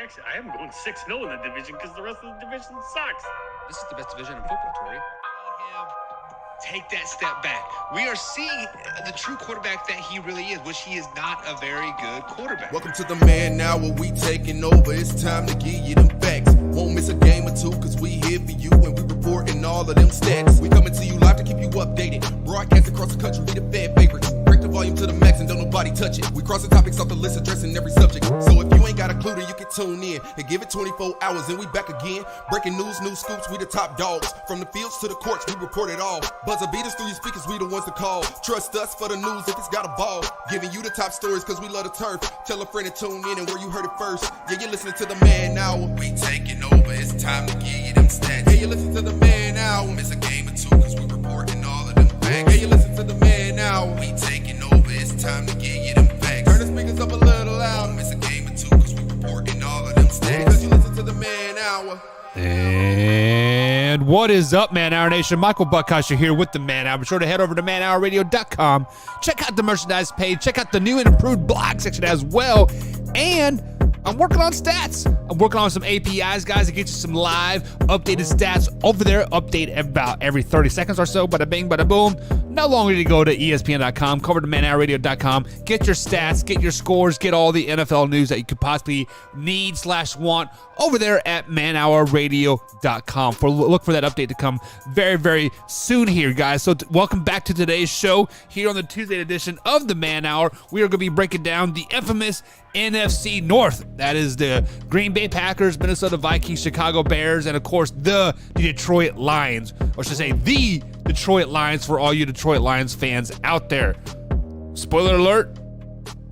I am going 6-0 in the division because the rest of the division sucks. This is the best division in football, Tori. Take that step back. We are seeing the true quarterback that he really is, which he is not a very good quarterback. Welcome to the Man Now, where we taking over. It's time to give you them facts. Won't miss a game or two, cause we here for you and we reporting all of them stats. We coming to you live to keep you updated. Broadcast across the country, we the fan favorites. Break the volume to the max and don't nobody touch it. We crossing topics off the list, addressing every subject. So if you ain't got a clue, then you can tune in and give it 24 hours and we back again. Breaking news, new scoops, we the top dogs. From the fields to the courts, we report it all. Buzzer beat us through your speakers, we the ones to call. Trust us for the news if it's got a ball. Giving you the top stories cause we love the turf. Tell a friend to tune in and where you heard it first. Yeah, you're listening to the Man Now. We taking over, it's time to give you them stats. Yeah, you listen to the Man Now. Miss a game or two cause we reporting all of them facts. Yeah, you listen to the Man Now. We taking over, it's time to give you them facts. Turn the speakers up a little loud. Miss a game or two cause we reporting all of them stats. Because you listen to the Man Hour. And what is up, Man Hour Nation? Michael Buckhouse here with the Man Hour. Be sure to head over to manhourradio.com. Check out the merchandise page. Check out the new and improved blog section as well. And I'm working on stats. I'm working on some APIs, guys, to get you some live, updated stats over there. Update about every 30 seconds or so. Bada bing, bada boom. No longer need to go to ESPN.com. Cover to manhourradio.com. Get your stats, get your scores, get all the NFL news that you could possibly need/want over there at manhourradio.com. Look for that update to come very, very soon here, guys. So welcome back to today's show here on the Tuesday edition of the Man Hour. We are going to be breaking down the infamous NFC North. That is the Green Bay Packers, Minnesota Vikings, Chicago Bears, and of course the Detroit Lions, or should I say the Detroit Lions for all you Detroit Lions fans out there. Spoiler alert,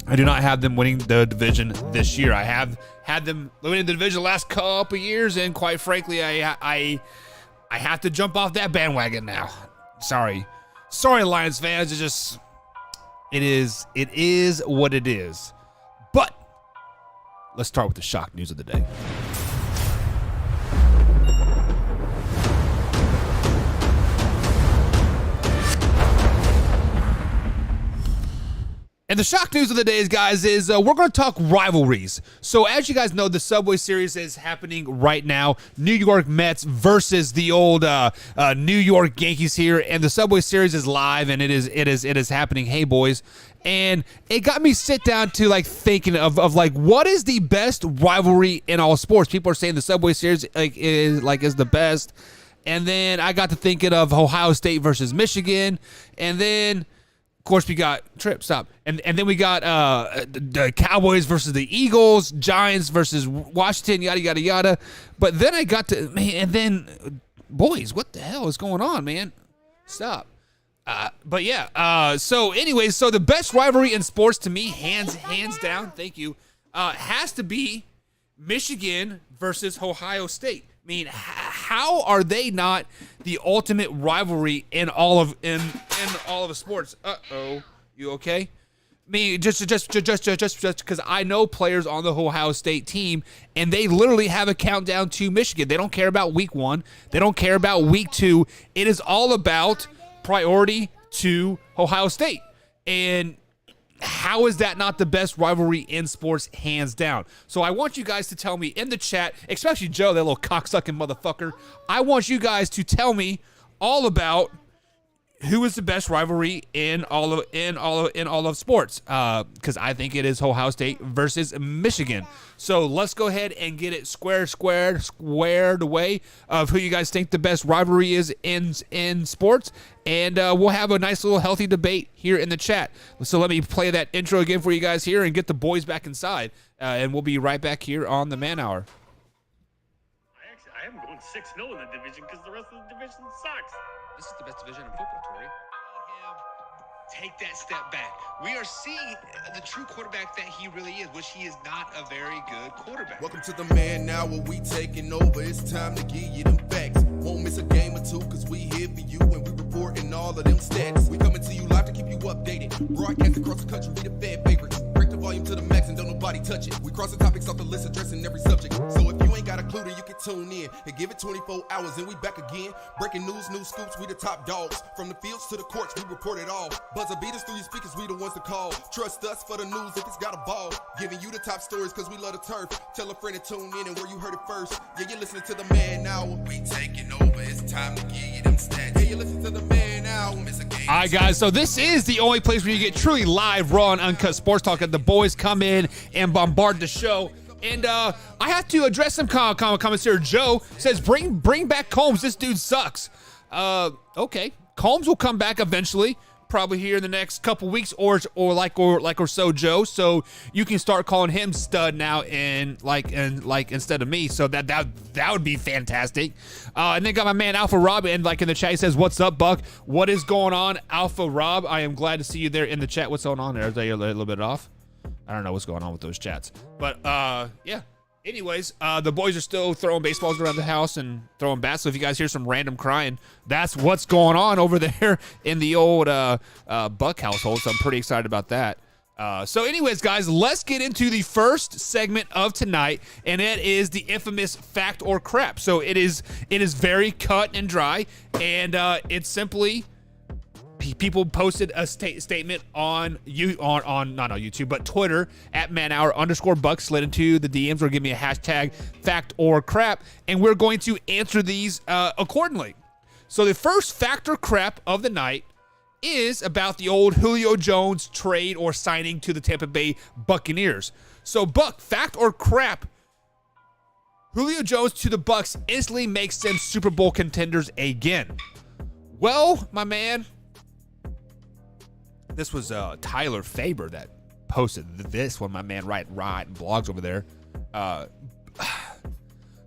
I do not have them winning the division this year. I have had them winning the division the last couple years, and quite frankly, I have to jump off that bandwagon now. Sorry, Lions fans. It is what it is. But let's start with the shock news of the day. And the shock news of the day, guys, is we're going to talk rivalries. So as you guys know, the Subway Series is happening right now. New York Mets versus the old New York Yankees here. And the Subway Series is live, and it is happening. Hey, boys. And it got me sit down to thinking of what is the best rivalry in all sports. People are saying the Subway Series is the best. And then I got to thinking of Ohio State versus Michigan. And then, of course, we got and then we got the Cowboys versus the Eagles, Giants versus Washington, yada yada yada. But then I got to boys, what the hell is going on, man? Stop. But yeah. So anyways, so the best rivalry in sports to me, hands down, thank you, has to be Michigan versus Ohio State. I mean, how are they not the ultimate rivalry in all of sports? You okay? I mean, just because I know players on the Ohio State team, and they literally have a countdown to Michigan. They don't care about week 1. They don't care about week 2. It is all about priority to Ohio State. And how is that not the best rivalry in sports, hands down? So I want you guys to tell me in the chat, especially Joe, that little cocksucking motherfucker. I want you guys to tell me all about who is the best rivalry in all of sports. Because I think it is Ohio State versus Michigan. So let's go ahead and get it squared away of who you guys think the best rivalry is in sports. And we'll have a nice little healthy debate here in the chat. So let me play that intro again for you guys here and get the boys back inside. And we'll be right back here on the Man Hour. I am going 6-0 in the division because the rest of the division sucks. This is the best division in football, Tori. Take that step back. We are seeing the true quarterback that he really is, which he is not a very good quarterback. Welcome to the Man Now, where we taking over. It's time to give you them facts. Won't miss a game or two, cause we here for you and we reporting all of them stats. We coming to you live to keep you updated. Broadcast across the country, we the fan favorites. Break the volume volume to the max and don't nobody touch it. We cross the topics off the list, addressing every subject. So if you ain't got a clue, then you can tune in and give it 24 hours and we back again. Breaking news, new scoops, we the top dogs. From the fields to the courts, we report it all. Buzzer beaters through your speakers, we the ones to call. Trust us for the news if it's got a ball. Giving you the top stories cause we love the turf. Tell a friend to tune in and where you heard it first. Yeah, you're listening to the Man Hour. We taking over, it's time to give you them stats. Yeah, you listen to the Man Hour. Miss a game. All right, guys, so this is the only place where you get truly live, raw, and uncut sports talk. The boys come in and bombard the show. And I have to address some comments here. Joe says, bring back Combs. This dude sucks. Okay. Combs will come back eventually, probably here in the next couple weeks or so, Joe. So you can start calling him stud now and instead of me. So that would be fantastic. And then got my man Alpha Rob in the chat. He says, "What's up, Buck? What is going on, Alpha Rob? I am glad to see you there in the chat. What's going on there? Are they a little bit off? I don't know what's going on with those chats, but yeah." Anyways, the boys are still throwing baseballs around the house and throwing bats. So if you guys hear some random crying, that's what's going on over there in the old Buck household. So I'm pretty excited about that. So anyways, guys, let's get into the first segment of tonight, and it is the infamous fact or crap. So it is very cut and dry, and it's simply people posted a statement on not on YouTube, but Twitter at @manhour_Buck, slid into the DMs or give me a hashtag fact or crap, and we're going to answer these accordingly. So the first fact or crap of the night is about the old Julio Jones trade or signing to the Tampa Bay Buccaneers. So Buck, fact or crap, Julio Jones to the Bucs instantly makes them Super Bowl contenders again. Well, my man, this was Tyler Faber that posted this one, my man, writing blogs over there.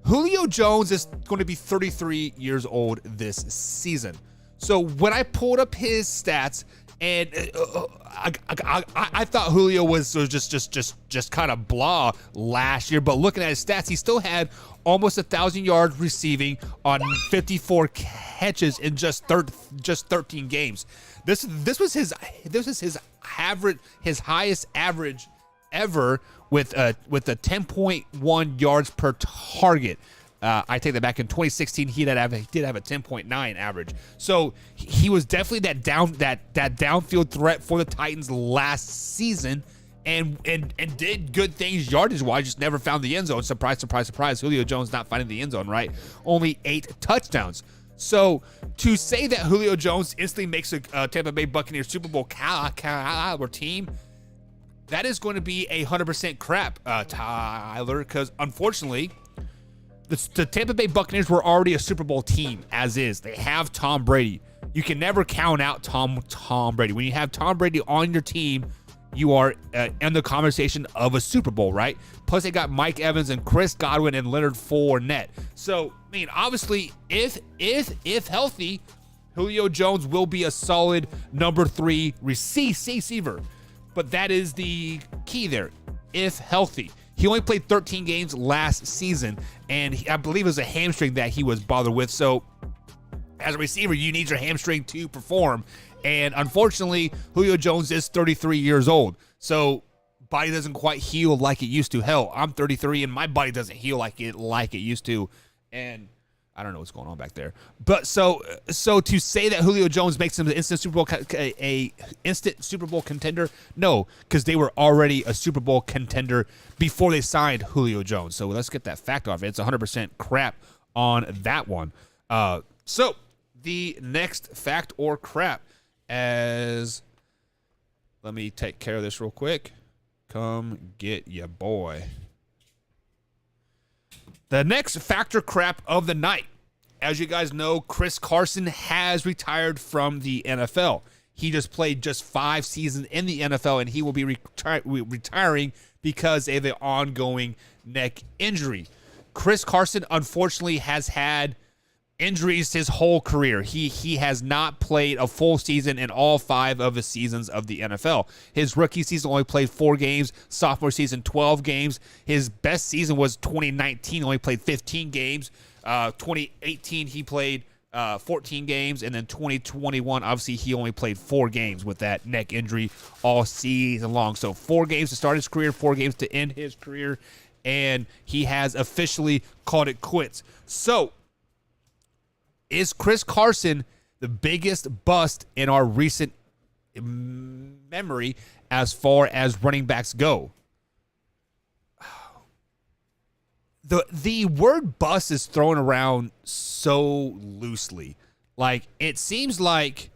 Julio Jones is going to be 33 years old this season. So when I pulled up his stats, and I thought Julio was just kind of blah last year, but looking at his stats, he still had almost 1,000 yards receiving on 54 catches in just 13 games. This was his average, his highest average ever with a 10.1 yards per target. I take that back. In 2016, he did have a 10.9 average. So he was definitely that downfield threat for the Titans last season, and did good things yardage wise. Just never found the end zone. Surprise, surprise, surprise. Julio Jones not finding the end zone. Right? Only 8 touchdowns. So to say that Julio Jones instantly makes a Tampa Bay Buccaneers Super Bowl caliber team, that is going to be 100% crap, Tyler, because unfortunately, the Tampa Bay Buccaneers were already a Super Bowl team as is. They have Tom Brady. You can never count out Tom Brady. When you have Tom Brady on your team, you are in the conversation of a Super Bowl, right? Plus, they got Mike Evans and Chris Godwin and Leonard Fournette. So, I mean, obviously, if healthy, Julio Jones will be a solid number 3 receiver. But that is the key there. If healthy. He only played 13 games last season, and I believe it was a hamstring that he was bothered with. So, as a receiver, you need your hamstring to perform. And unfortunately, Julio Jones is 33 years old. So, body doesn't quite heal like it used to. Hell, I'm 33 and my body doesn't heal like it used to. And I don't know what's going on back there. But so to say that Julio Jones makes him an instant Super Bowl contender, no, because they were already a Super Bowl contender before they signed Julio Jones. So let's get that fact off. It's 100% crap on that one. So the next fact or crap, as let me take care of this real quick. Come get ya, boy. The next factor crap of the night. As you guys know, Chris Carson has retired from the NFL. He just played 5 seasons in the NFL, and he will be retiring because of the ongoing neck injury. Chris Carson, unfortunately, has had injuries his whole career. He has not played a full season in all 5 of the seasons of the NFL. His rookie season only played 4 games, sophomore season 12 games. His best season was 2019, only played 15 games. 2018 he played 14 games, and then 2021, obviously he only played 4 games with that neck injury all season long. So 4 games to start his career, 4 games to end his career, and he has officially called it quits. So is Chris Carson the biggest bust in our recent memory as far as running backs go? The word bust is thrown around so loosely. Like it seems like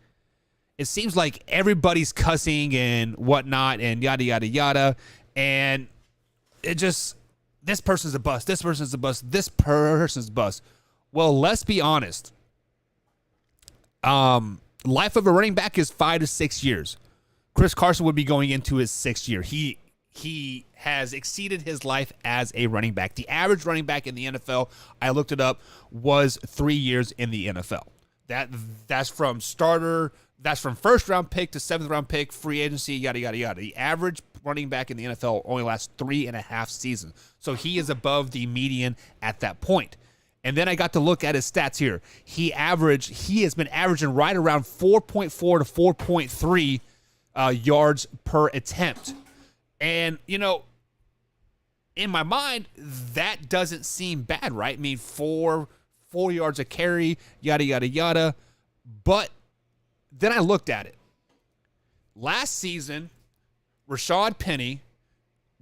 everybody's cussing and whatnot and yada yada yada, and it just, this person's a bust, this person's a bust, this person's a bust. Well, let's be honest. Life of a running back is 5 to 6 years. Chris Carson would be going into his 6th year. He has exceeded his life as a running back. The average running back in the NFL, I looked it up, was 3 years in the NFL. That's from starter, that's from first round pick to 7th round pick, free agency, yada, yada, yada. The average running back in the NFL only lasts 3.5 seasons. So he is above the median at that point. And then I got to look at his stats here. He has been averaging right around 4.4 to 4.3 yards per attempt. And, you know, in my mind, that doesn't seem bad, right? I mean, 4 yards a carry, yada, yada, yada. But then I looked at it. Last season, Rashad Penny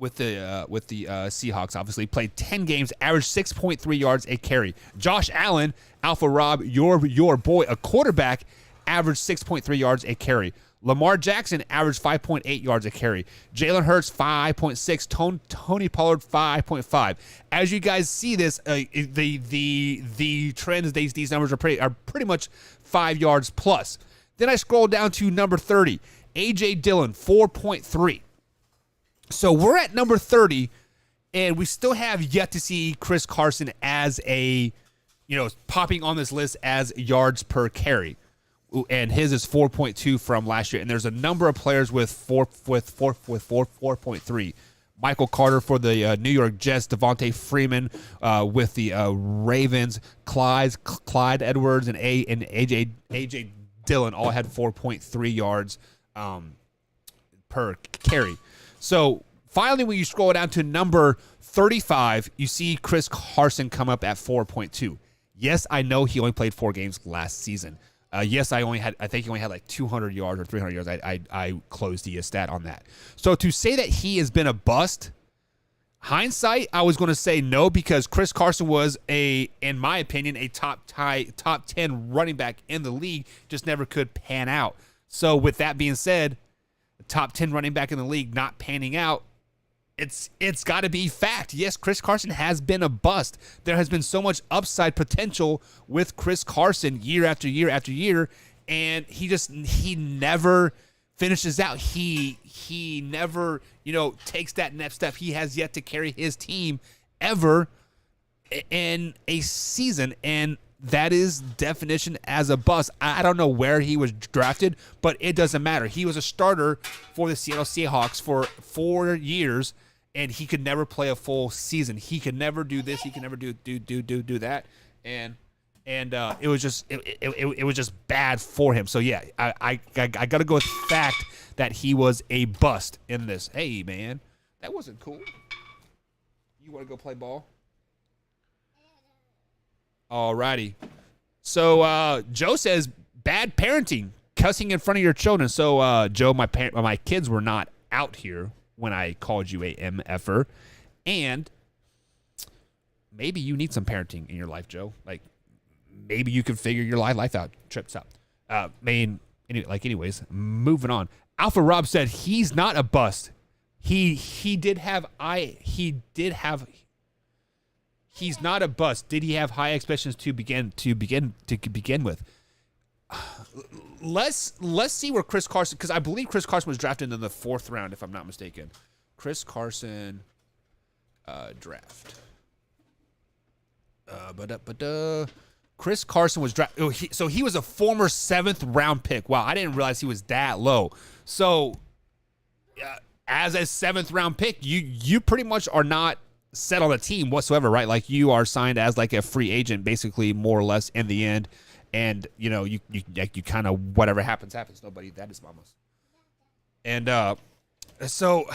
with the Seahawks, obviously, played 10 games, averaged 6.3 yards a carry. Josh Allen, Alpha Rob, your boy, a quarterback, averaged 6.3 yards a carry. Lamar Jackson averaged 5.8 yards a carry. Jalen Hurts 5.6. Tony Pollard 5.5. As you guys see this, the trends, these numbers are pretty much 5 yards plus. Then I scroll down to number 30, AJ Dillon 4.3. So we're at number 30, and we still have yet to see Chris Carson as popping on this list as yards per carry. And his is 4.2 from last year. And there's a number of players with 4.3. Michael Carter for the New York Jets, Devontae Freeman with the Ravens, Clyde Edwards, and AJ Dillon all had 4.3 yards per carry. So finally, when you scroll down to number 35, you see Chris Carson come up at 4.2. Yes, I know he only played 4 games last season. Yes, I think he only had like 200 yards or 300 yards. I closed the stat on that. So to say that he has been a bust, hindsight, I was going to say no, because Chris Carson was in my opinion, a top 10 running back in the league, just never could pan out. So with that being said, top 10 running back in the league not panning out, it's got to be fact. Yes, Chris Carson has been a bust. There has been so much upside potential with Chris Carson year after year after year, and he never finishes out. He never, takes that next step. He has yet to carry his team ever in a season, and that is definition as a bust. I don't know where he was drafted, but it doesn't matter. He was a starter for the Seattle Seahawks for 4 years, and he could never play a full season. He could never do this. He could never do that, and it was just bad for him. So yeah, I got to go with the fact that he was a bust in this. Hey man, that wasn't cool. You want to go play ball? Alrighty. So Joe says bad parenting, cussing in front of your children. So Joe, my kids were not out here when I called you a MFer, and maybe you need some parenting in your life, Joe. Like maybe you can figure your life out, trips out. Anyways, moving on. Alpha Rob said he's not a bust. He's not a bust. Did he have high expectations to begin with? Let's see where Chris Carson, because I believe Chris Carson was drafted in the 4th round, if I'm not mistaken. Chris Carson draft. Chris Carson was drafted. So he was a former 7th round pick. Wow, I didn't realize he was that low. So as a 7th round pick, you pretty much are not set on a team whatsoever, right? Like you are signed as like a free agent, basically, more or less in the end. and you kind of whatever happens. Nobody that is mamas. And so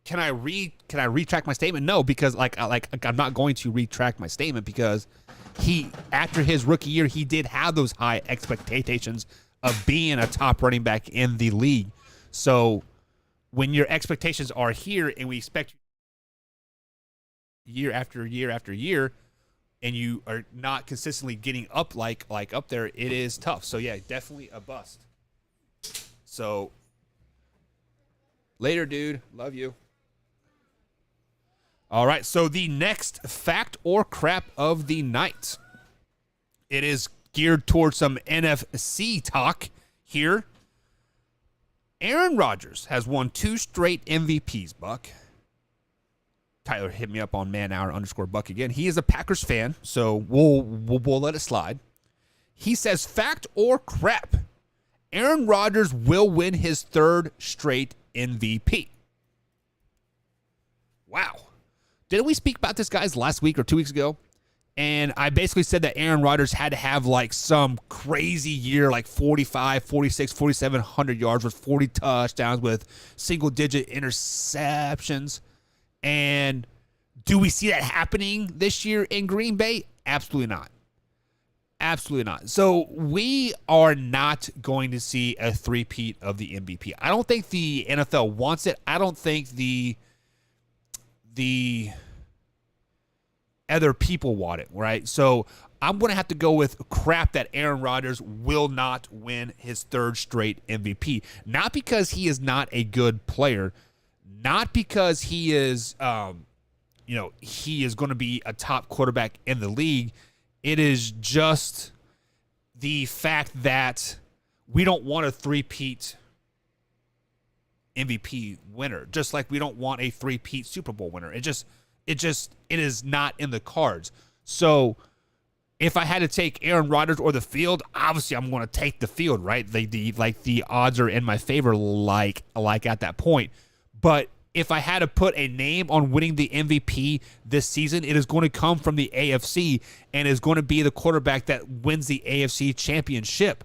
can I retract my statement? No, because I'm not going to retract my statement because after his rookie year he did have those high expectations of being a top running back in the league. So when your expectations are here and we expect year after year after year, and you are not consistently getting up like up there, it is tough. So yeah, definitely a bust. So later, dude. Love you. All right, so the next fact or crap of the night. It is geared towards some NFC talk here. Aaron Rodgers has won 2 straight MVPs, Buck. Tyler hit me up on manhour_Buck again. He is a Packers fan, so we'll let it slide. He says, fact or crap, Aaron Rodgers will win his 3rd straight MVP. Wow. Didn't we speak about this, guys, last week or 2 weeks ago? And I basically said that Aaron Rodgers had to have like some crazy year, like 45, 46, 4,700 yards with 40 touchdowns with single-digit interceptions. And do we see that happening this year in Green Bay? Absolutely not. Absolutely not. So we are not going to see a three-peat of the MVP. I don't think the NFL wants it. I don't think the other people want it, right? So I'm going to have to go with crap that Aaron Rodgers will not win his 3rd straight MVP. Not because he is not a good player, not because he is, he is going to be a top quarterback in the league. It is just the fact that we don't want a three-peat MVP winner, just like we don't want a three-peat Super Bowl winner. It is not in the cards. So if I had to take Aaron Rodgers or the field, obviously I'm going to take the field, right? The odds are in my favor, like at that point. But if I had to put a name on winning the MVP this season, it is going to come from the AFC and is going to be the quarterback that wins the AFC championship.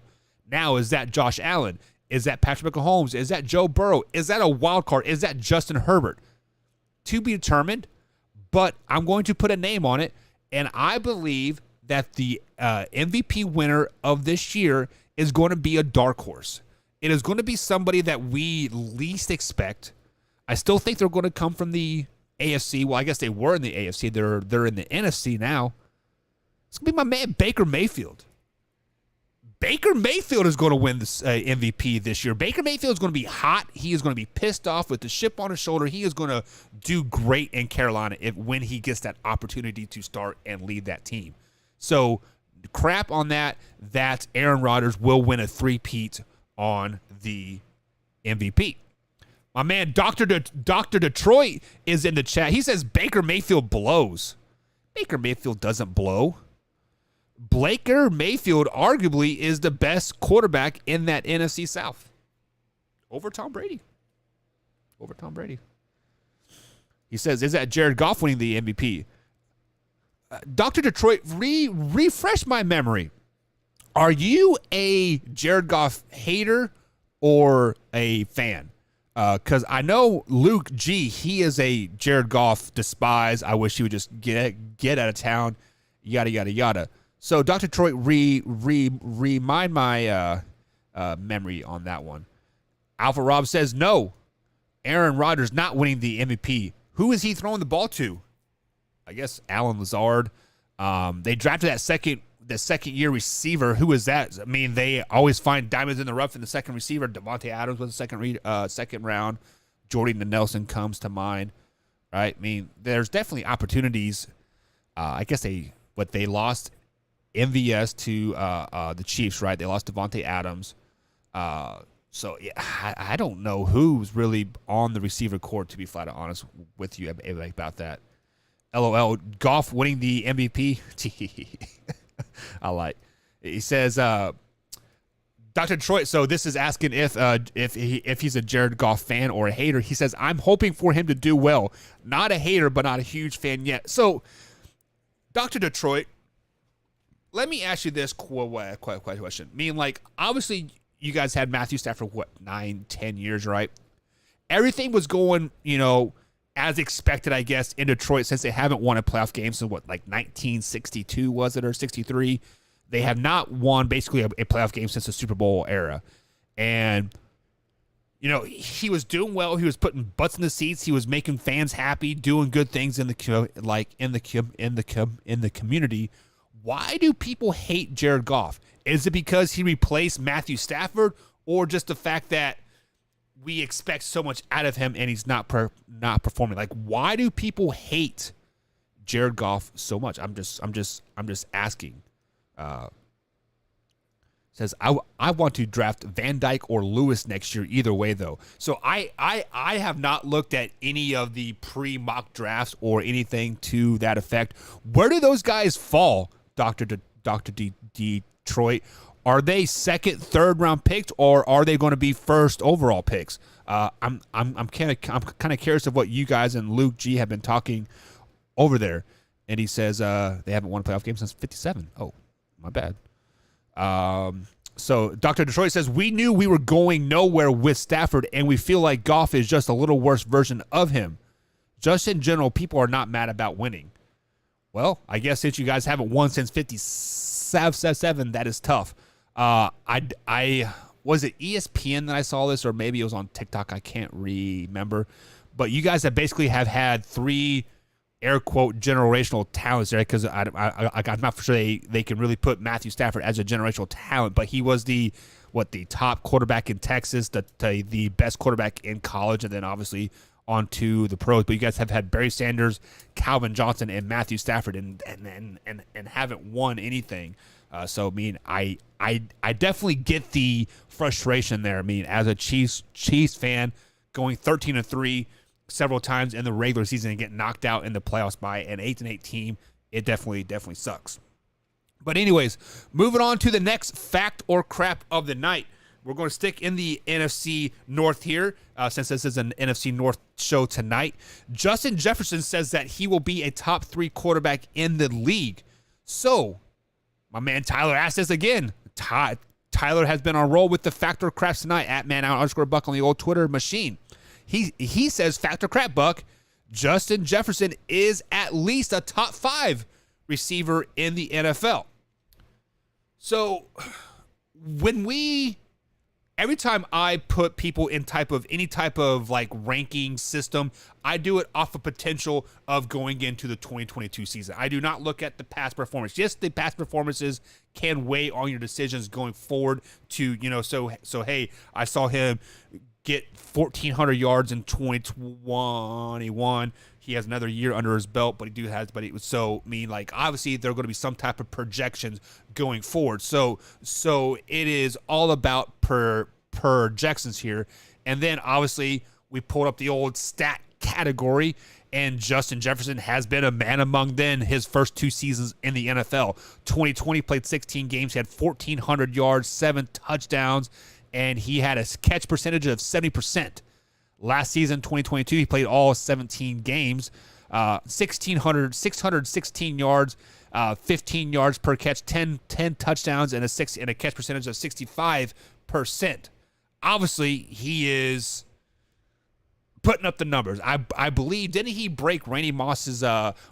Now, is that Josh Allen? Is that Patrick Mahomes? Is that Joe Burrow? Is that a wild card? Is that Justin Herbert? To be determined, but I'm going to put a name on it, and I believe that the MVP winner of this year is going to be a dark horse. It is going to be somebody that we least expect. I still think they're going to come from the AFC. Well, I guess they were in the AFC. They're in the NFC now. It's going to be my man Baker Mayfield. Baker Mayfield is going to win this MVP this year. Baker Mayfield is going to be hot. He is going to be pissed off with the chip on his shoulder. He is going to do great in Carolina when he gets that opportunity to start and lead that team. So crap on that Aaron Rodgers will win a three-peat on the MVP. My man, Dr. Detroit is in the chat. He says Baker Mayfield blows. Baker Mayfield doesn't blow. Baker Mayfield arguably is the best quarterback in that NFC South. Over Tom Brady. He says, is that Jared Goff winning the MVP? Dr. Detroit, refresh my memory. Are you a Jared Goff hater or a fan? Because I know Luke G, he is a Jared Goff despise. I wish he would just get out of town, yada, yada, yada. So, Dr. Detroit, remind my memory on that one. Alpha Rob says, no, Aaron Rodgers not winning the MVP. Who is he throwing the ball to? I guess Alan Lazard. They drafted the second-year receiver. Who is that? I mean, they always find diamonds in the rough in the second receiver. Devontae Adams was the second round. Jordan Nelson comes to mind, right? I mean, there's definitely opportunities. I guess they lost MVS to the Chiefs, right? They lost Devontae Adams. So yeah, I don't know who's really on the receiver court, to be flat out honest with you about that. LOL, Goff winning the MVP. I like. He says, Dr. Detroit. So this is asking if he's a Jared Goff fan or a hater. He says, I'm hoping for him to do well. Not a hater, but not a huge fan yet. So, Dr. Detroit, let me ask you this question. I mean, like, obviously, you guys had Matthew Stafford, 9-10 years, right? Everything was going, as expected, I guess, in Detroit since they haven't won a playoff game since, 1962 was it, or 63? They have not won, basically, a playoff game since the Super Bowl era. And, he was doing well. He was putting butts in the seats. He was making fans happy, doing good things in the community. Why do people hate Jared Goff? Is it because he replaced Matthew Stafford, or just the fact that we expect so much out of him and he's not performing? Like, why do people hate Jared Goff so much? I'm just asking. Says I want to draft Van Dyke or Lewis next year. Either way, though. So I have not looked at any of the pre-mock drafts or anything to that effect. Where do those guys fall, Dr. Detroit? Are they second, third round picks, or are they going to be first overall picks? I'm kind of curious of what you guys and Luke G have been talking over there. And he says they haven't won a playoff game since '57. Oh, my bad. So Dr. Detroit says, we knew we were going nowhere with Stafford, and we feel like Goff is just a little worse version of him. Just in general, people are not mad about winning. Well, I guess since you guys haven't won since '57, that is tough. I was it ESPN that I saw this, or maybe it was on TikTok. I can't remember. But you guys have basically have had 3 air quote generational talents there, because I'm not for sure they can really put Matthew Stafford as a generational talent, but he was the top quarterback in Texas, the best quarterback in college, and then obviously onto the pros. But you guys have had Barry Sanders, Calvin Johnson, and Matthew Stafford, and haven't won anything. So I mean, I definitely get the frustration there. I mean, as a Chiefs fan, going 13-3 several times in the regular season and get knocked out in the playoffs by an 8-8 team, it definitely sucks. But anyways, moving on to the next fact or crap of the night. We're going to stick in the NFC North here, since this is an NFC North show tonight. Justin Jefferson says that he will be a top 3 quarterback in the league. So, my man Tyler asked this again. Tyler has been on roll with the fact or crap tonight at @man_buck on the old Twitter machine. He says, fact or crap, Buck, Justin Jefferson is at least a top 5 receiver in the NFL. So every time I put people in any type of like ranking system, I do it off of potential of going into the 2022 season. I do not look at the past performance. Yes, the past performances can weigh on your decisions going forward to, so hey, I saw him get 1,400 yards in 2021. He has another year under his belt, obviously there are going to be some type of projections going forward. So it is all about projections here. And then obviously we pulled up the old stat category, and Justin Jefferson has been a man among them his first 2 seasons in the NFL. 2020 played 16 games, he had 1,400 yards, 7 touchdowns, and he had a catch percentage of 70%. Last season, 2022, he played all 17 games, 616 yards, 15 yards per catch, 10 touchdowns, and a catch percentage of 65%. Obviously, he is putting up the numbers. I believe, didn't he break Randy Moss's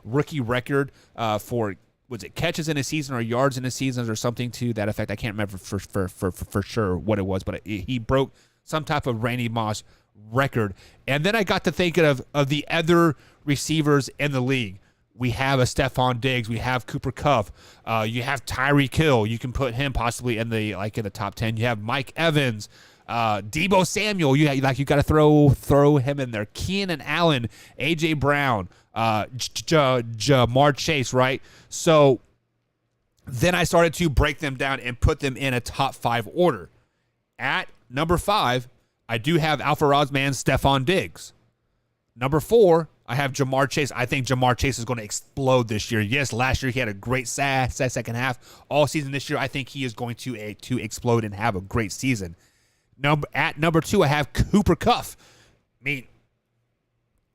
rookie record for, was it catches in a season or yards in a season or something to that effect? I can't remember for sure what it was, but he broke some type of Randy Moss record. And then I got to thinking of the other receivers in the league. We have a Stephon Diggs. We have Cooper Kupp. You have Tyreek Hill. You can put him possibly in the top 10. You have Mike Evans, Deebo Samuel. You got to throw him in there. Keenan Allen, AJ Brown, Jamar Chase. Right. So then I started to break them down and put them in a top 5 order. At number 5, I do have Alpha Rozman, Stephon Diggs. Number 4, I have Jamar Chase. I think Jamar Chase is going to explode this year. Yes, last year he had a great second half. All season this year, I think he is going to explode and have a great season. At number 2, I have Cooper Kupp. I mean,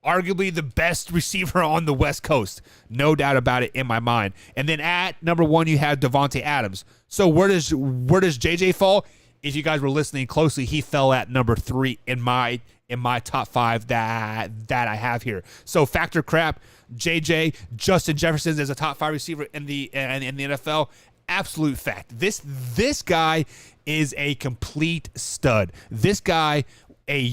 arguably the best receiver on the West Coast. No doubt about it in my mind. And then at number 1, you have Devontae Adams. So where does JJ fall? If you guys were listening closely, he fell at number 3 in my top 5 that I have here. So Facr crap, JJ, Justin Jefferson is a top 5 receiver in the NFL. Absolute fact. This guy is a complete stud. This guy, like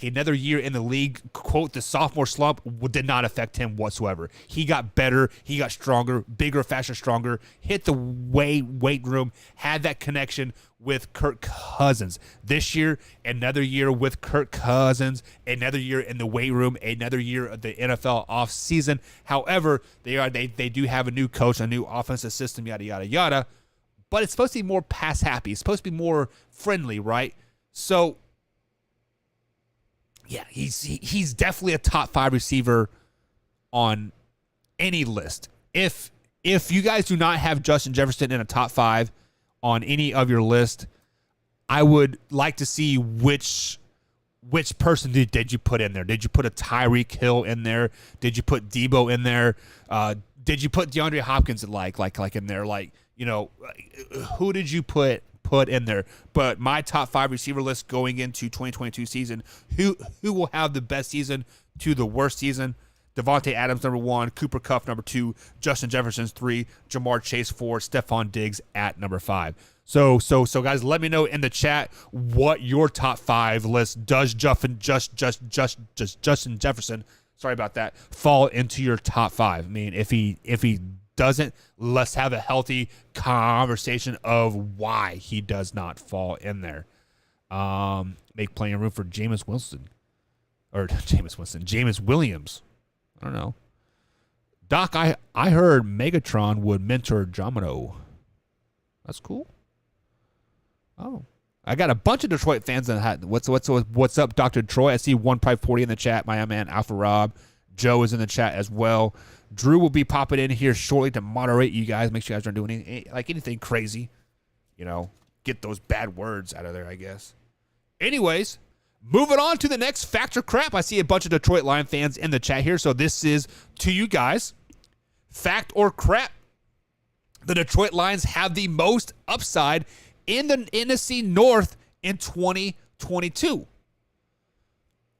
another year in the league, quote, the sophomore slump did not affect him whatsoever. He got better, he got stronger, bigger, faster, stronger, hit the weight room, had that connection with Kirk Cousins. This year, another year with Kirk Cousins, another year in the weight room, another year of the NFL offseason. However, they do have a new coach, a new offensive system, yada, yada, yada. But it's supposed to be more pass happy. It's supposed to be more friendly, right? So, yeah, he's definitely a top 5 receiver on any list. If you guys do not have Justin Jefferson in a top 5 on any of your list, I would like to see which person did you put in there. Did you put a Tyreek Hill in there? Did you put Debo in there? Did you put DeAndre Hopkins like in there? Like, you know, who did you put in there? But my top 5 receiver list going into 2022 season, who will have the best season to the worst season? Devontae Adams, number 1, Cooper Kupp, number 2, Justin Jefferson's 3, Jamar Chase 4, Stephon Diggs at number 5. So guys, let me know in the chat what your top 5 list does. Justin Jefferson, sorry about that, fall into your top 5. I mean, if he doesn't, let's have a healthy conversation of why he does not fall in there. Make plenty of room for Jameis Williams. I don't know. Doc, I heard Megatron would mentor Domino. That's cool. Oh, I got a bunch of Detroit fans that what's up, Dr. Detroit? I see 1.40 in the chat. My man Alpha Rob, Joe is in the chat as well. Drew will be popping in here shortly to moderate you guys. Make sure you guys aren't doing anything crazy. You know, get those bad words out of there, I guess. Anyways, moving on to the next Facr crap. I see a bunch of Detroit Lion fans in the chat here, so this is to you guys. Fact or crap? The Detroit Lions have the most upside in the NFC North in 2022.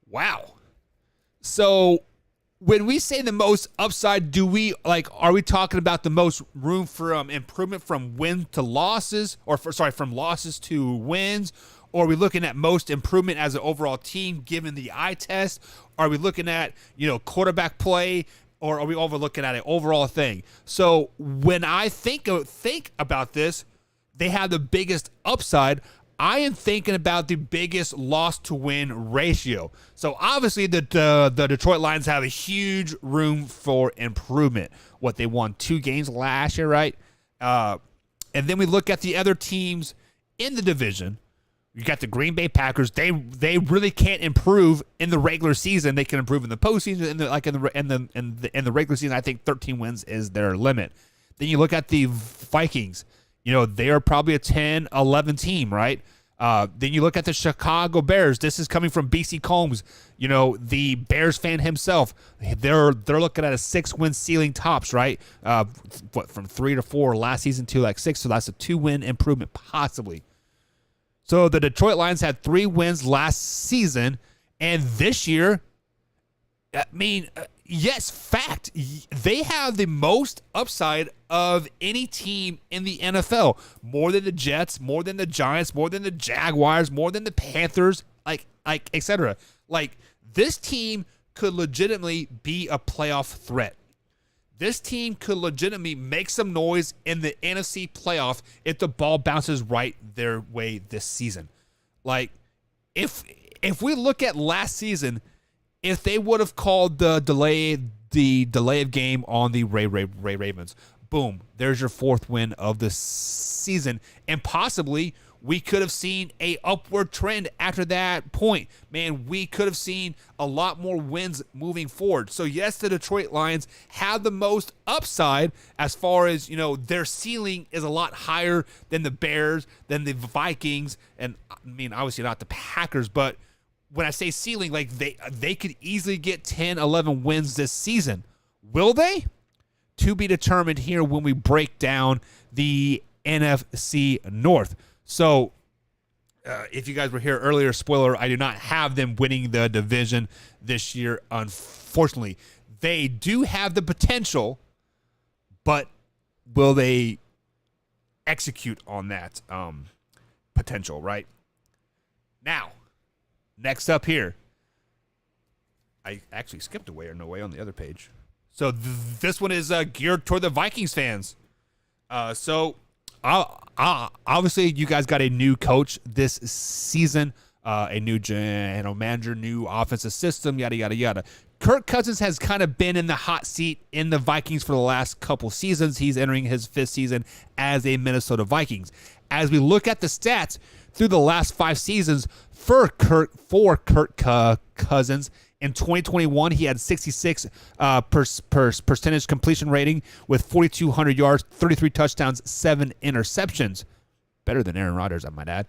Wow. So when we say the most upside, are we talking about the most room for improvement from win to losses, from losses to wins? Or are we looking at most improvement as an overall team given the eye test? Are we looking at, quarterback play? Or are we overlooking at an overall thing? So when I think about this, they have the biggest upside. I am thinking about the biggest loss to win ratio. So obviously the Detroit Lions have a huge room for improvement. What, they won 2 games last year, right? And then we look at the other teams in the division. You got the Green Bay Packers. They really can't improve in the regular season. They can improve in the postseason. In the regular season, I think 13 wins is their limit. Then you look at the Vikings. They are probably a 10, 11 team, right? Then you look at the Chicago Bears. This is coming from BC Combs, the Bears fan himself. They're looking at a 6-win ceiling tops, right? From 3 to 4 last season to 6, so that's a 2-win improvement possibly. So the Detroit Lions had 3 wins last season, and this year, yes, fact, they have the most upside of any team in the NFL. More than the Jets, more than the Giants, more than the Jaguars, more than the Panthers, etc. This team could legitimately be a playoff threat. This team could legitimately make some noise in the NFC playoff if the ball bounces right their way this season. If we look at last season, if they would have called the delay of game on the Ravens, boom, there's your 4th win of the season, and possibly we could have seen a upward trend after that point. Man, we could have seen a lot more wins moving forward. So yes, the Detroit Lions have the most upside as far as, their ceiling is a lot higher than the Bears, than the Vikings, and obviously not the Packers, but when I say ceiling, like they could easily get 10, 11 wins this season. Will they? To be determined here when we break down the NFC North. So if you guys were here earlier, spoiler, I do not have them winning the division this year, unfortunately. They do have the potential, but will they execute on that potential, right? Now, next up here, I actually skipped away or no way on the other page. So this one is geared toward the Vikings fans. So obviously you guys got a new coach this season, a new general manager, new offensive system, yada, yada, yada. Kirk Cousins has kind of been in the hot seat in the Vikings for the last couple seasons. He's entering his 5th season as a Minnesota Vikings. As we look at the stats through the last 5 seasons for Kirk Cousins, in 2021, he had 66 percentage completion rating with 4,200 yards, 33 touchdowns, 7 interceptions. Better than Aaron Rodgers, I might add.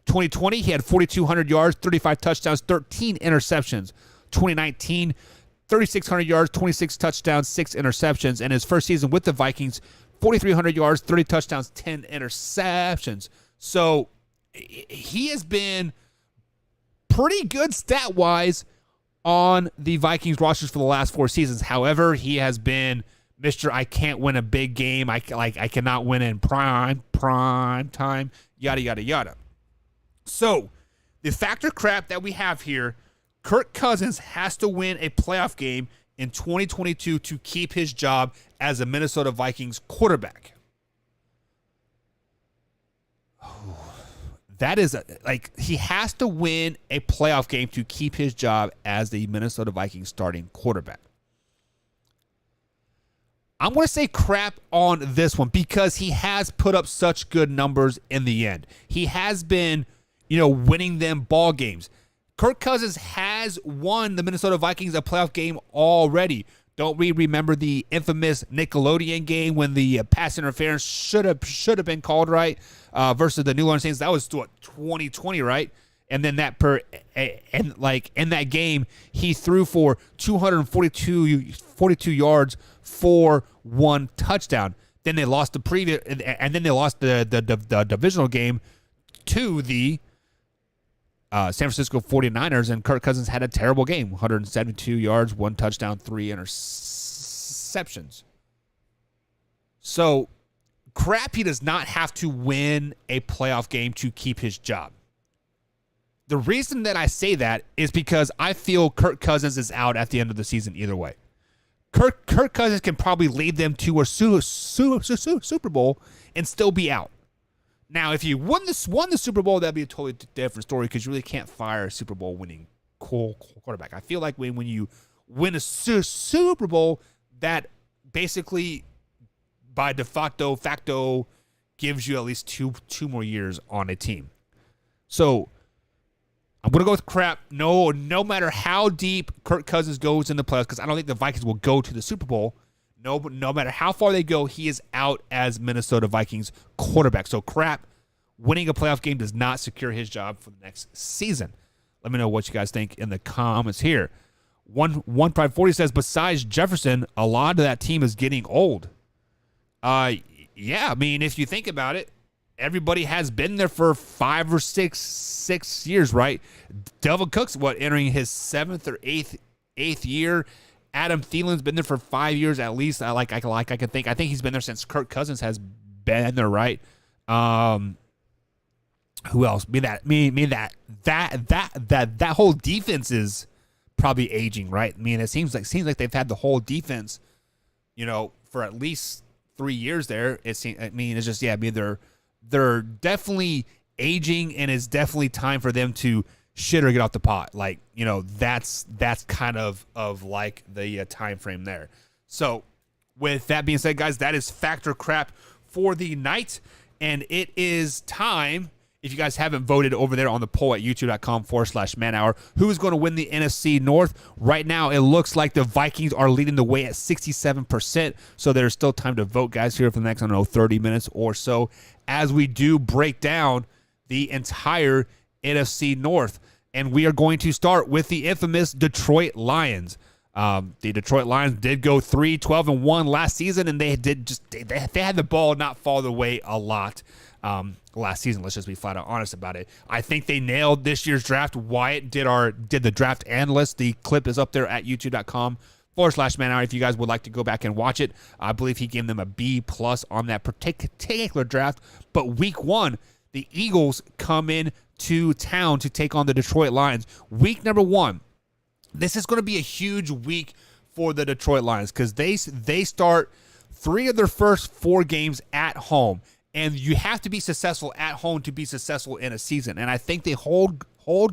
2020, he had 4,200 yards, 35 touchdowns, 13 interceptions. 2019, 3,600 yards, 26 touchdowns, 6 interceptions. And his first season with the Vikings, 4,300 yards, 30 touchdowns, 10 interceptions. So he has been pretty good stat-wise on the Vikings rosters for the last 4 seasons. However, he has been Mr. I can't win a big game. I cannot win in prime time, yada, yada, yada. So the factor crap that we have here, Kirk Cousins has to win a playoff game in 2022 to keep his job as a Minnesota Vikings quarterback. That is he has to win a playoff game to keep his job as the Minnesota Vikings starting quarterback. I'm going to say crap on this one because he has put up such good numbers in the end. He has been, winning them ball games. Kirk Cousins has won the Minnesota Vikings a playoff game already. Don't we remember the infamous Nickelodeon game when the pass interference should have been called, right? Versus the New Orleans Saints. That was 2020, right? And then in that game, he threw for 242 yards for 1 touchdown. Then they lost the divisional game to the San Francisco 49ers, and Kirk Cousins had a terrible game. 172 yards, 1 touchdown, 3 interceptions. So, crap, he does not have to win a playoff game to keep his job. The reason that I say that is because I feel Kirk Cousins is out at the end of the season either way. Kirk Cousins can probably lead them to a Super Bowl and still be out. Now, if you won the Super Bowl, that'd be a totally different story because you really can't fire a Super Bowl winning quarterback. I feel like when you win a Super Bowl, that basically by de facto gives you at least two more years on a team. So I'm going to go with crap. No matter how deep Kirk Cousins goes in the playoffs, because I don't think the Vikings will go to the Super Bowl. No matter how far they go, he is out as Minnesota Vikings quarterback. So crap, winning a playoff game does not secure his job for the next season. Let me know what you guys think in the comments here. 1.40 says, besides Jefferson, a lot of that team is getting old. Yeah, I mean, if you think about it, everybody has been there for 5 or 6 years, right? Delvin Cook's entering his 7th or 8th year. Adam Thielen's been there for 5 years at least. I can think. I think he's been there since Kirk Cousins has been there, right? Who else? That whole defense is probably aging, right? I mean, it seems like they've had the whole defense, for at least 3 years there. It's just they're definitely aging, and it's definitely time for them to shit or get off the pot. That's kind of like the time frame there. So with that being said, guys, that is factor crap for the night, and it is time. If you guys haven't voted over there on the poll at youtube.com/manhour, who is going to win the NFC North? Right now, it looks like the Vikings are leading the way at 67%. So there's still time to vote, guys, here for the next, 30 minutes or so as we do break down the entire NFC North. and we are going to start with the infamous Detroit Lions. The Detroit Lions did go 3-12-1 last season, and they had the ball not fall their way a lot last season. Let's just be flat out honest about it. I think they nailed this year's draft. Wyatt did the draft analyst. The clip is up there at youtube.com/Man Hour if you guys would like to go back and watch it. I believe he gave them a B+ on that particular draft. But week 1, the Eagles come in to town to take on the Detroit Lions. Week number 1. This is going to be a huge week for the Detroit Lions because they start 3 of their first 4 games at home, and you have to be successful at home to be successful in a season. And I think they hold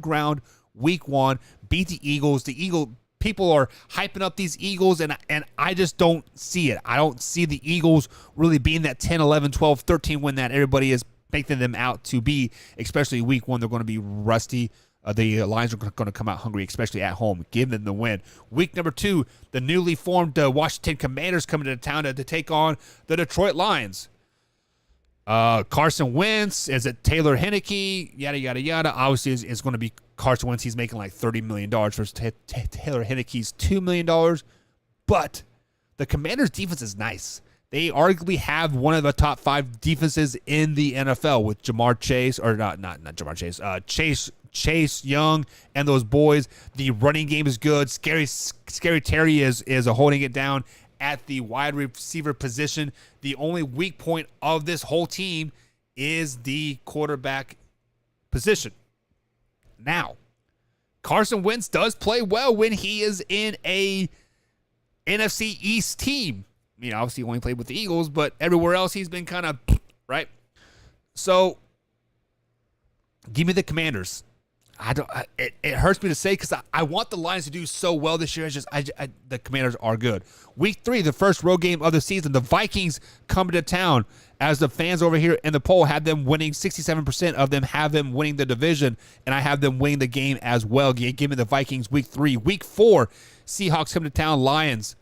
ground week 1, beat the Eagles. The people are hyping up these Eagles, and I just don't see it. I don't see the Eagles really being that 10, 11, 12, 13 win that everybody is making them out to be, especially week 1. They're going to be rusty. The Lions are going to come out hungry, especially at home. Give them the win. Week number 2, the newly formed Washington Commanders coming to town to take on the Detroit Lions. Carson Wentz, is it Taylor Heineke? Yada, yada, yada. Obviously, it's going to be Carson Wentz. He's making like $30 million versus Taylor Heineke's $2 million. But the Commanders' defense is nice. They arguably have one of the top 5 defenses in the NFL with Jamar Chase, or not Jamar Chase, Chase Young and those boys. The running game is good. Scary Terry is holding it down at the wide receiver position. The only weak point of this whole team is the quarterback position. Now, Carson Wentz does play well when he is in a NFC East team. I mean, obviously he only played with the Eagles, but everywhere else he's been kind of, right? So, give me the Commanders. It hurts me to say because I want the Lions to do so well this year. It's just the Commanders are good. Week 3, the first road game of the season, the Vikings come to town. As the fans over here in the poll have them winning, 67% of them have them winning the division, and I have them winning the game as well. Give me the Vikings week 3. Week 4, Seahawks come to town, Lions.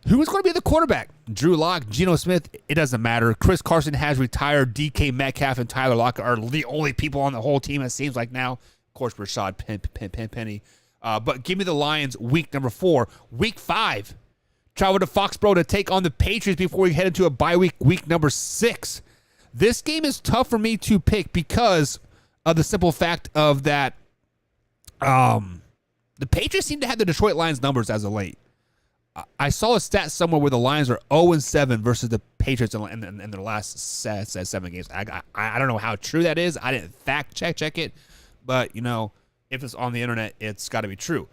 Who is going to be the quarterback? Drew Lock, Geno Smith, it doesn't matter. Chris Carson has retired. DK Metcalf and Tyler Lockett are the only people on the whole team, it seems like now. Of course, Rashad Penny. But give me the Lions week number 4. Week 5, travel to Foxborough to take on the Patriots before we head into a bye week number 6. This game is tough for me to pick because of the simple fact of that the Patriots seem to have the Detroit Lions numbers as of late. I saw a stat somewhere where the Lions are 0-7 versus the Patriots in their last 7 games. I don't know how true that is. I didn't fact check it, but if it's on the internet, it's got to be true.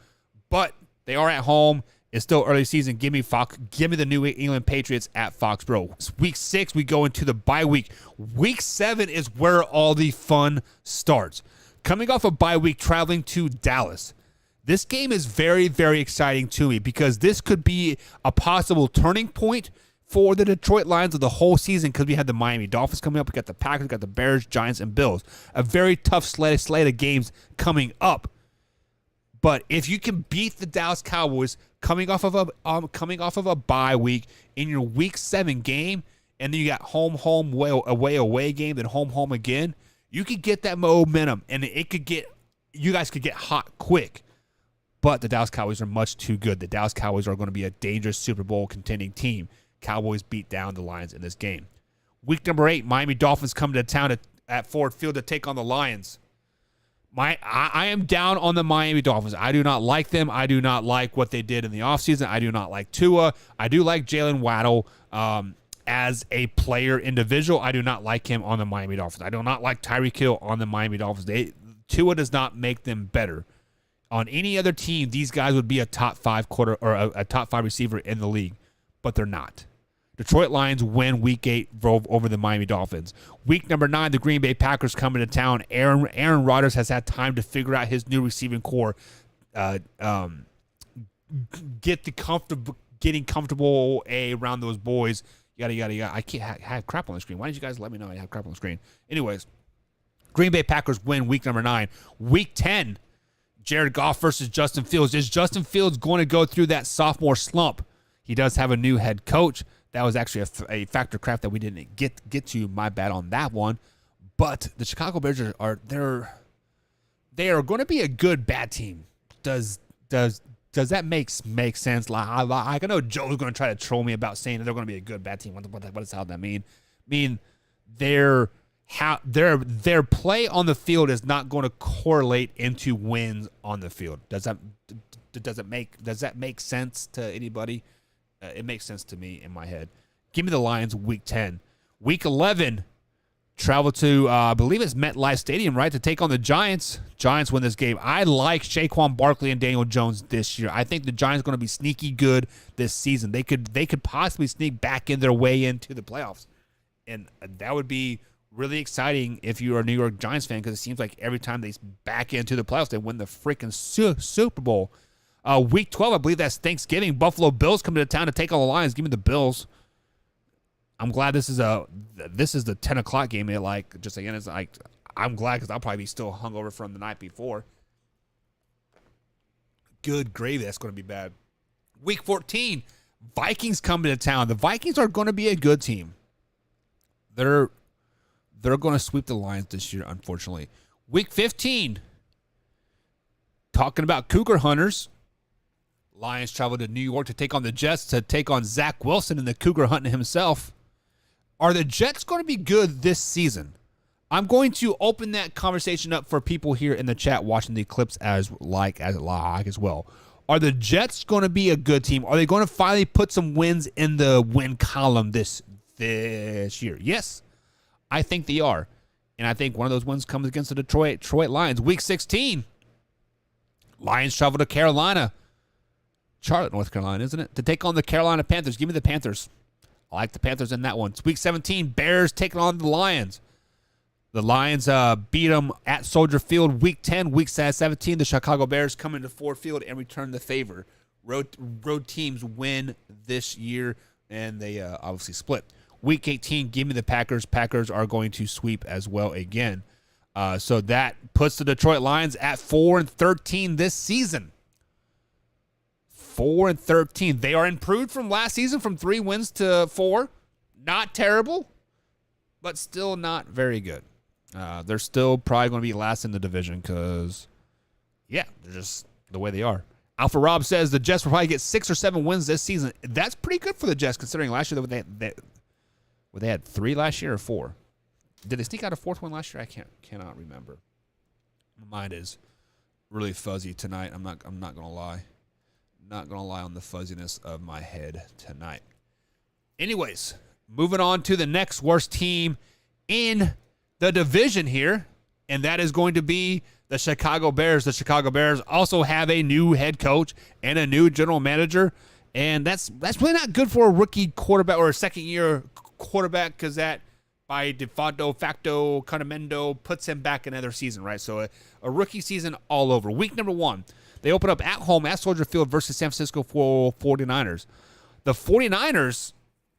But they are at home. It's still early season. Give me the New England Patriots at Foxborough. Week 6, we go into the bye week. Week 7 is where all the fun starts. Coming off a bye week, traveling to Dallas. This game is very, very exciting to me because this could be a possible turning point for the Detroit Lions of the whole season because we had the Miami Dolphins coming up. We got the Packers, we got the Bears, Giants, and Bills. A very tough slate of games coming up. But if you can beat the Dallas Cowboys coming off of a bye week in your Week 7 game, and then you got home, away game, then home again, you could get that momentum, and you guys could get hot quick. But the Dallas Cowboys are much too good. The Dallas Cowboys are going to be a dangerous Super Bowl contending team. Cowboys beat down the Lions in this game. Week number 8, Miami Dolphins come to town at Ford Field to take on the Lions. I am down on the Miami Dolphins. I do not like them. I do not like what they did in the offseason. I do not like Tua. I do like Jalen Waddle as a player individual. I do not like him on the Miami Dolphins. I do not like Tyreek Hill on the Miami Dolphins. Tua does not make them better. On any other team, these guys would be a top 5 a top 5 receiver in the league, but they're not. Detroit Lions win Week 8 over the Miami Dolphins. Week number 9, the Green Bay Packers come into town. Aaron Rodgers has had time to figure out his new receiving core, getting comfortable around those boys. Yada yada yada. I can't have crap on the screen. Why didn't you guys let me know I have crap on the screen? Anyways, Green Bay Packers win Week number 9. Week 10. Jared Goff versus Justin Fields. Is Justin Fields going to go through that sophomore slump? He does have a new head coach. That was actually a Facr craft that we didn't get to. My bad on that one. But the Chicago Bears they're they are going to be a good bad team. Does that make sense? Like I know Joe's going to try to troll me about saying that they're going to be a good bad team. What does that mean? Their play on the field is not going to correlate into wins on the field. Does that make sense to anybody? It makes sense to me in my head. Give me the Lions week 10. Week 11, travel to, I believe it's MetLife Stadium, right, to take on the Giants. Giants win this game. I like Saquon Barkley and Daniel Jones this year. I think the Giants are going to be sneaky good this season. They could possibly sneak back in their way into the playoffs. And that would be really exciting if you're a New York Giants fan, because it seems like every time they back into the playoffs, they win the freaking Super Bowl. Week 12, I believe that's Thanksgiving. Buffalo Bills coming to town to take on the Lions. Give me the Bills. I'm glad this is the 10 o'clock game. I'm glad because I'll probably be still hungover from the night before. Good gravy, that's going to be bad. Week 14, Vikings coming to town. The Vikings are going to be a good team. They're going to sweep the Lions this year, unfortunately. Week 15, talking about Cougar Hunters. Lions travel to New York to take on the Jets, to take on Zach Wilson and the Cougar hunting himself. Are the Jets going to be good this season? I'm going to open that conversation up for people here in the chat watching the clips as well. Are the Jets going to be a good team? Are they going to finally put some wins in the win column this year? Yes, I think they are. And I think one of those wins comes against the Detroit Lions. Week 16, Lions travel to Carolina. Charlotte, North Carolina, isn't it? To take on the Carolina Panthers. Give me the Panthers. I like the Panthers in that one. It's week 17, Bears taking on the Lions. The Lions beat them at Soldier Field. Week 10, week 17, the Chicago Bears come into Ford Field and return the favor. Road teams win this year, and they obviously split. Week 18, give me the Packers. Packers are going to sweep as well again. So that puts the Detroit Lions at 4-13 this season. 4-13. They are improved from last season from 3 wins to 4. Not terrible, but still not very good. They're still probably going to be last in the division because, they're just the way they are. Alpha Rob says the Jets will probably get 6 or 7 wins this season. That's pretty good for the Jets considering last year they had 3 last year or 4. Did they sneak out a 4th one last year? I cannot remember. My mind is really fuzzy tonight. I'm not going to lie. Not going to lie on the fuzziness of my head tonight. Anyways, moving on to the next worst team in the division here, and that is going to be the Chicago Bears. The Chicago Bears also have a new head coach and a new general manager, and that's really not good for a rookie quarterback or a second-year quarterback because that, by facto, condimento, puts him back another season, right? So a rookie season all over. Week number 1. They open up at home at Soldier Field versus San Francisco 49ers. The 49ers,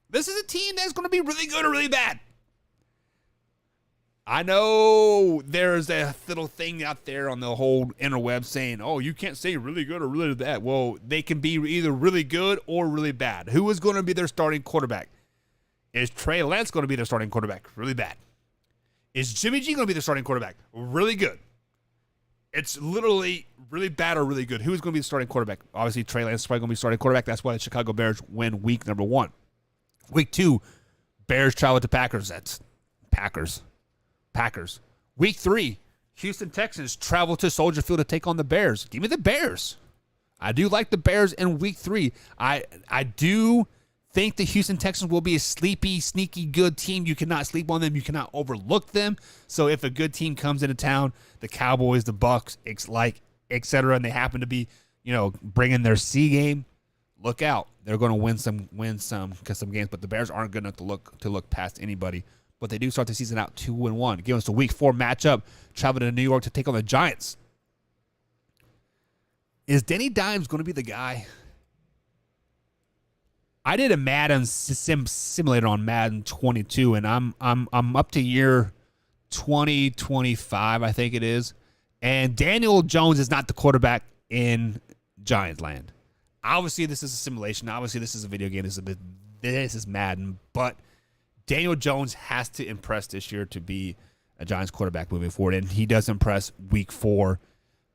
this is a team that's going to be really good or really bad. I know there's a little thing out there on the whole interweb saying, oh, you can't say really good or really bad. Well, they can be either really good or really bad. Who is going to be their starting quarterback? Is Trey Lance going to be their starting quarterback? Really bad. Is Jimmy G going to be their starting quarterback? Really good. It's literally really bad or really good. Who is going to be the starting quarterback? Obviously, Trey Lance is probably going to be starting quarterback. That's why the Chicago Bears win week number 1. Week 2, Bears travel to Packers. That's Packers. Week 3, Houston Texans travel to Soldier Field to take on the Bears. Give me the Bears. I do like the Bears in week 3. I do think the Houston Texans will be a sleepy, sneaky, good team. You cannot sleep on them. You cannot overlook them. So if a good team comes into town, the Cowboys, the Bucks, etc., and they happen to be, bringing their C game, look out. They're going to win some games, but the Bears aren't good enough to look past anybody. But they do start the season out 2-1. Give us a week 4 matchup. Travel to New York to take on the Giants. Is Denny Dimes going to be the guy? I did a Madden simulator on Madden 22, and I'm up to year 2025, I think it is. And Daniel Jones is not the quarterback in Giants land. Obviously, this is a simulation. Obviously, this is a video game. This is Madden. But Daniel Jones has to impress this year to be a Giants quarterback moving forward, and he does impress week 4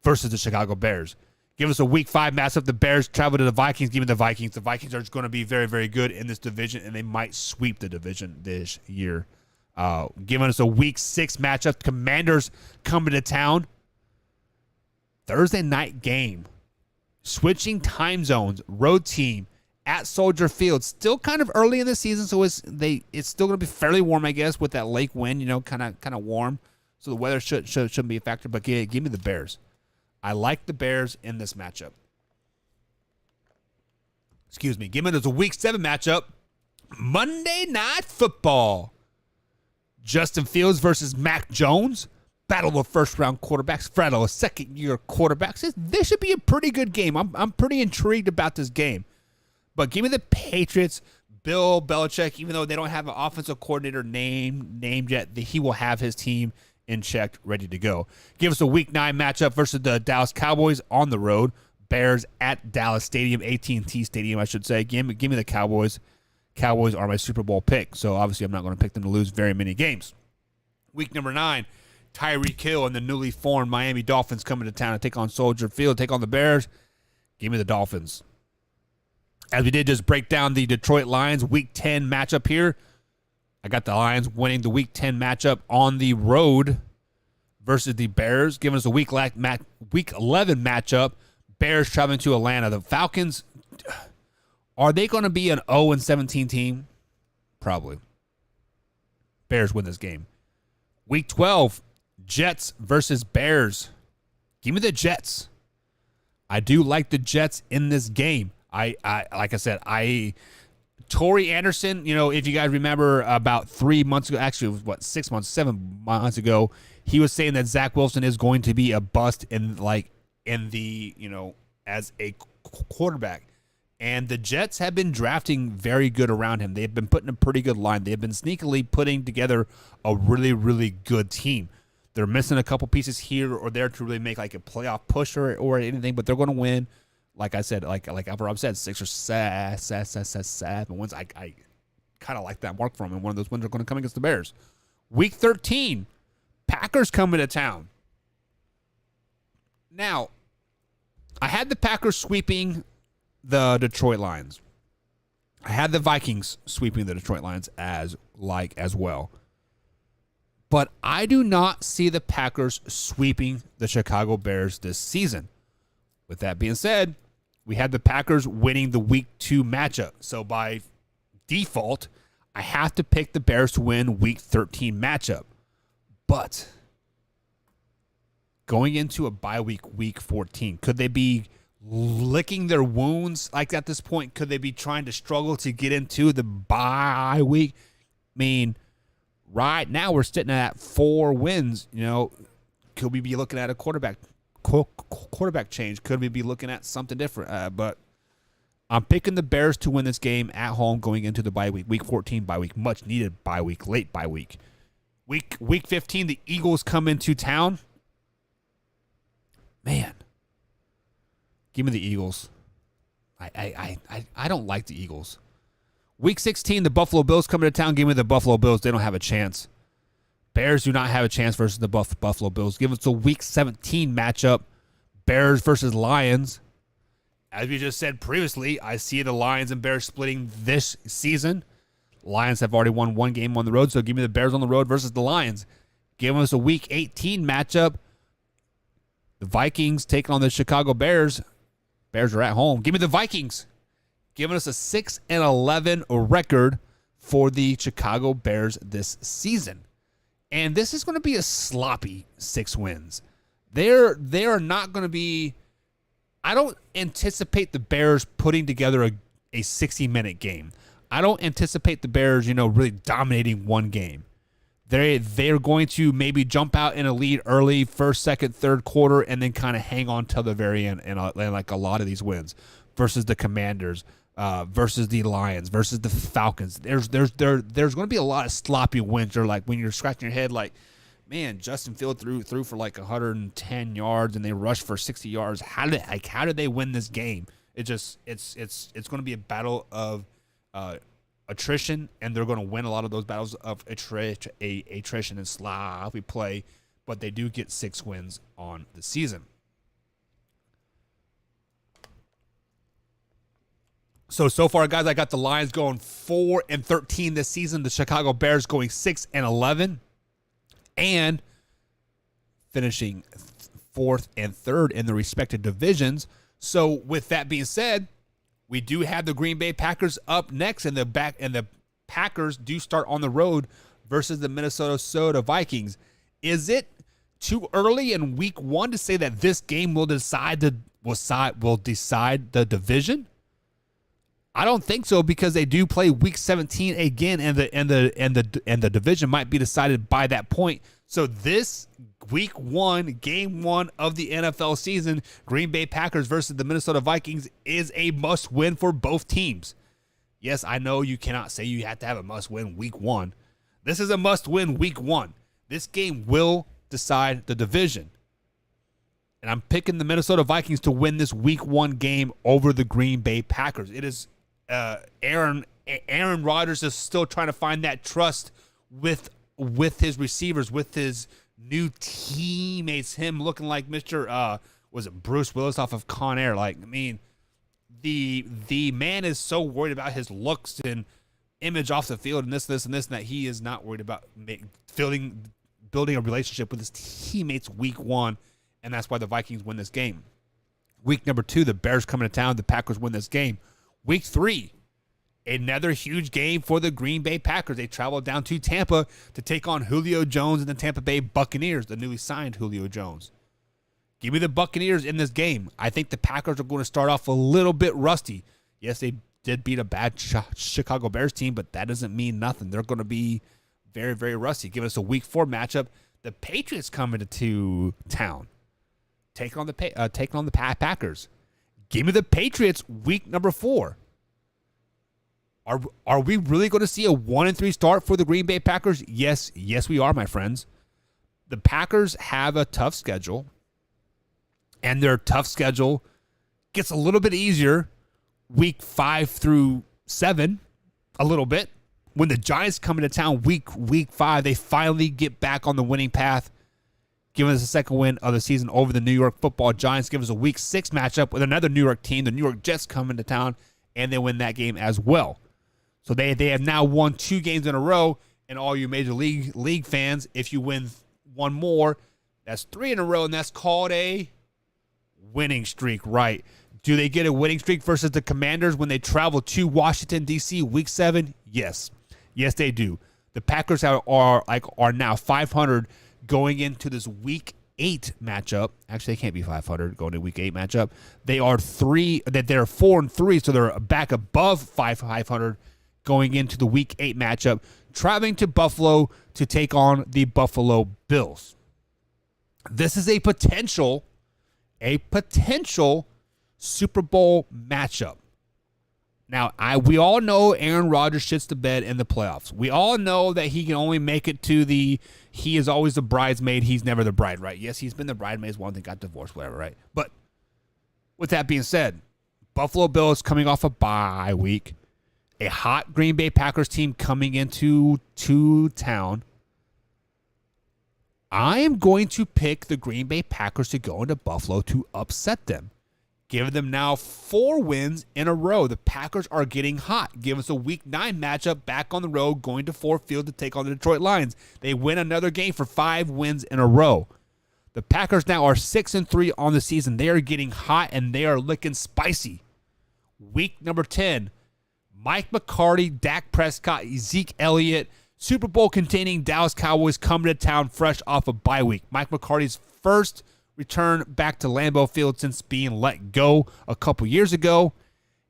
versus the Chicago Bears. Give us a week 5 matchup. The Bears travel to the Vikings. Give me the Vikings. The Vikings are going to be very, very good in this division, and they might sweep the division this year. Giving us a week 6 matchup. Commanders coming to town. Thursday night game. Switching time zones. Road team at Soldier Field. Still kind of early in the season, so it's still going to be fairly warm, I guess, with that lake wind, kind of warm. So the weather shouldn't be a factor, but give me the Bears. I like the Bears in this matchup. Excuse me. Give me a week 7 matchup. Monday Night Football. Justin Fields versus Mac Jones. Battle of first-round quarterbacks. Battle of second-year quarterbacks. This should be a pretty good game. I'm pretty intrigued about this game. But give me the Patriots. Bill Belichick, even though they don't have an offensive coordinator named yet, he will have his team in check, ready to go. Give us a week 9 matchup versus the Dallas Cowboys on the road. Bears at Dallas Stadium, AT&T Stadium, I should say. Give me the Cowboys. Cowboys are my Super Bowl pick, so obviously I'm not going to pick them to lose very many games. Week number 9, Tyreek Hill and the newly formed Miami Dolphins coming to town to take on Soldier Field, take on the Bears. Give me the Dolphins. As we did just break down the Detroit Lions Week 10 matchup here, I got the Lions winning the Week 10 matchup on the road versus the Bears, giving us a Week 11 matchup. Bears traveling to Atlanta. The Falcons, are they going to be an 0-17 team? Probably. Bears win this game. Week 12, Jets versus Bears. Give me the Jets. I do like the Jets in this game. I like I said, Torrey Anderson, if you guys remember about 3 months ago, actually it was 7 months ago, he was saying that Zach Wilson is going to be a bust as a quarterback. And the Jets have been drafting very good around him. They've been putting a pretty good line. They've been sneakily putting together a really, really good team. They're missing a couple pieces here or there to really make like a playoff push or anything, but they're going to win. Like I said, like Rob said, 6 or 7 wins. I kind of like that mark for them, and one of those wins are going to come against the Bears. Week 13, Packers coming to town. Now, I had the Packers sweeping the Detroit Lions. I had the Vikings sweeping the Detroit Lions as well. But I do not see the Packers sweeping the Chicago Bears this season. With that being said, we had the Packers winning the Week 2 matchup. So by default, I have to pick the Bears to win Week 13 matchup. But going into a bye week, Week 14, could they be licking their wounds like at this point? Could they be trying to struggle to get into the bye week? I mean, right now we're sitting at 4 wins. Could we be looking at a quarterback change? Could we be looking at something different? But I'm picking the Bears to win this game at home going into the bye week. Week 14 bye week. Much needed bye week. Late bye week. Week 15, the Eagles come into town. Man. Give me the Eagles. I don't like the Eagles. Week 16, the Buffalo Bills coming to town. Give me the Buffalo Bills. They don't have a chance. Bears do not have a chance versus the Buffalo Bills. Give us a Week 17 matchup. Bears versus Lions. As we just said previously, I see the Lions and Bears splitting this season. Lions have already won 1 game on the road, so give me the Bears on the road versus the Lions. Give us a Week 18 matchup. The Vikings taking on the Chicago Bears. Bears are at home. Give me the Vikings. Giving us a 6-11 record for the Chicago Bears this season. And this is going to be a sloppy 6 wins. They are not going to be... I don't anticipate the Bears putting together a 60-minute game. I don't anticipate the Bears, really dominating one game. They're going to maybe jump out in a lead early, first, second, third quarter, and then kind of hang on till the very end. And like a lot of these wins versus the Commanders, versus the Lions, versus the Falcons. There's going to be a lot of sloppy wins. Or like when you're scratching your head, like, man, Justin Field threw for like 110 yards and they rushed for 60 yards. How did they win this game? It's going to be a battle of attrition, and they're going to win a lot of those battles of attrition and sloppy play, but they do get 6 wins on the season. So far, guys, I got the Lions going 4-13 this season. The Chicago Bears going 6-11, and finishing 4th and 3rd in the respective divisions. So, with that being said, we do have the Green Bay Packers up next, and the Packers do start on the road versus the Minnesota Vikings. Is it too early in Week 1 to say that this game will decide the division? I don't think so, because they do play Week 17 again, and the division might be decided by that point. So this Week 1, Game 1 of the NFL season, Green Bay Packers versus the Minnesota Vikings, is a must-win for both teams. Yes, I know you cannot say you have to have a must-win Week 1. This is a must-win Week 1. This game will decide the division. And I'm picking the Minnesota Vikings to win this Week 1 game over the Green Bay Packers. It is Aaron Rodgers is still trying to find that trust with his receivers, with his new teammates, him looking like Mr. Was it Bruce Willis off of Con Air? Like, I mean, the man is so worried about his looks and image off the field and this, and that he is not worried about building a relationship with his teammates Week 1, and that's why the Vikings win this game. Week number 2, the Bears coming to town, the Packers win this game. Week 3, another huge game for the Green Bay Packers. They travel down to Tampa to take on Julio Jones and the Tampa Bay Buccaneers, the newly signed Julio Jones. Give me the Buccaneers in this game. I think the Packers are going to start off a little bit rusty. Yes, they did beat a bad Chicago Bears team, but that doesn't mean nothing. They're going to be very, very rusty. Give us a Week 4 matchup. The Patriots coming to town, taking on the Packers. Give me the Patriots Week number 4. Are we really going to see a 1-3 start for the Green Bay Packers? Yes, we are, my friends. The Packers have a tough schedule, and their tough schedule gets a little bit easier Week 5 through 7, a little bit. When the Giants come into town week 5, they finally get back on the winning path, giving us a second win of the season over the New York Football Giants. Give us a Week 6 matchup with another New York team. The New York Jets come into town, and they win that game as well. So they have now won 2 games in a row, and all you Major League fans, if you win one more, that's 3 in a row, and that's called a winning streak, right? Do they get a winning streak versus the Commanders when they travel to Washington, D.C. Week 7? Yes, they do. The Packers are now 500 going into this Week 8 matchup. Actually, they can't be 500 going to Week 8 matchup. They're 4-3, so they're back above 500 going into the Week 8 matchup, traveling to Buffalo to take on the Buffalo Bills. This is a potential Super Bowl matchup. Now, we all know Aaron Rodgers shits the bed in the playoffs. We all know that he can only make it to he is always the bridesmaid. He's never the bride, right? Yes, he's been the bridesmaid once and got divorced, whatever, right? But with that being said, Buffalo Bills coming off a bye week, a hot Green Bay Packers team coming into town. I am going to pick the Green Bay Packers to go into Buffalo to upset them. Give them now 4 wins in a row. The Packers are getting hot. Give us a Week 9 matchup back on the road, going to Ford Field to take on the Detroit Lions. They win another game for 5 wins in a row. The Packers now are 6-3 on the season. They are getting hot, and they are looking spicy. Week number 10, Mike McCarthy, Dak Prescott, Zeke Elliott, Super Bowl containing Dallas Cowboys coming to town fresh off a bye week. Mike McCarthy's first return back to Lambeau Field since being let go a couple years ago.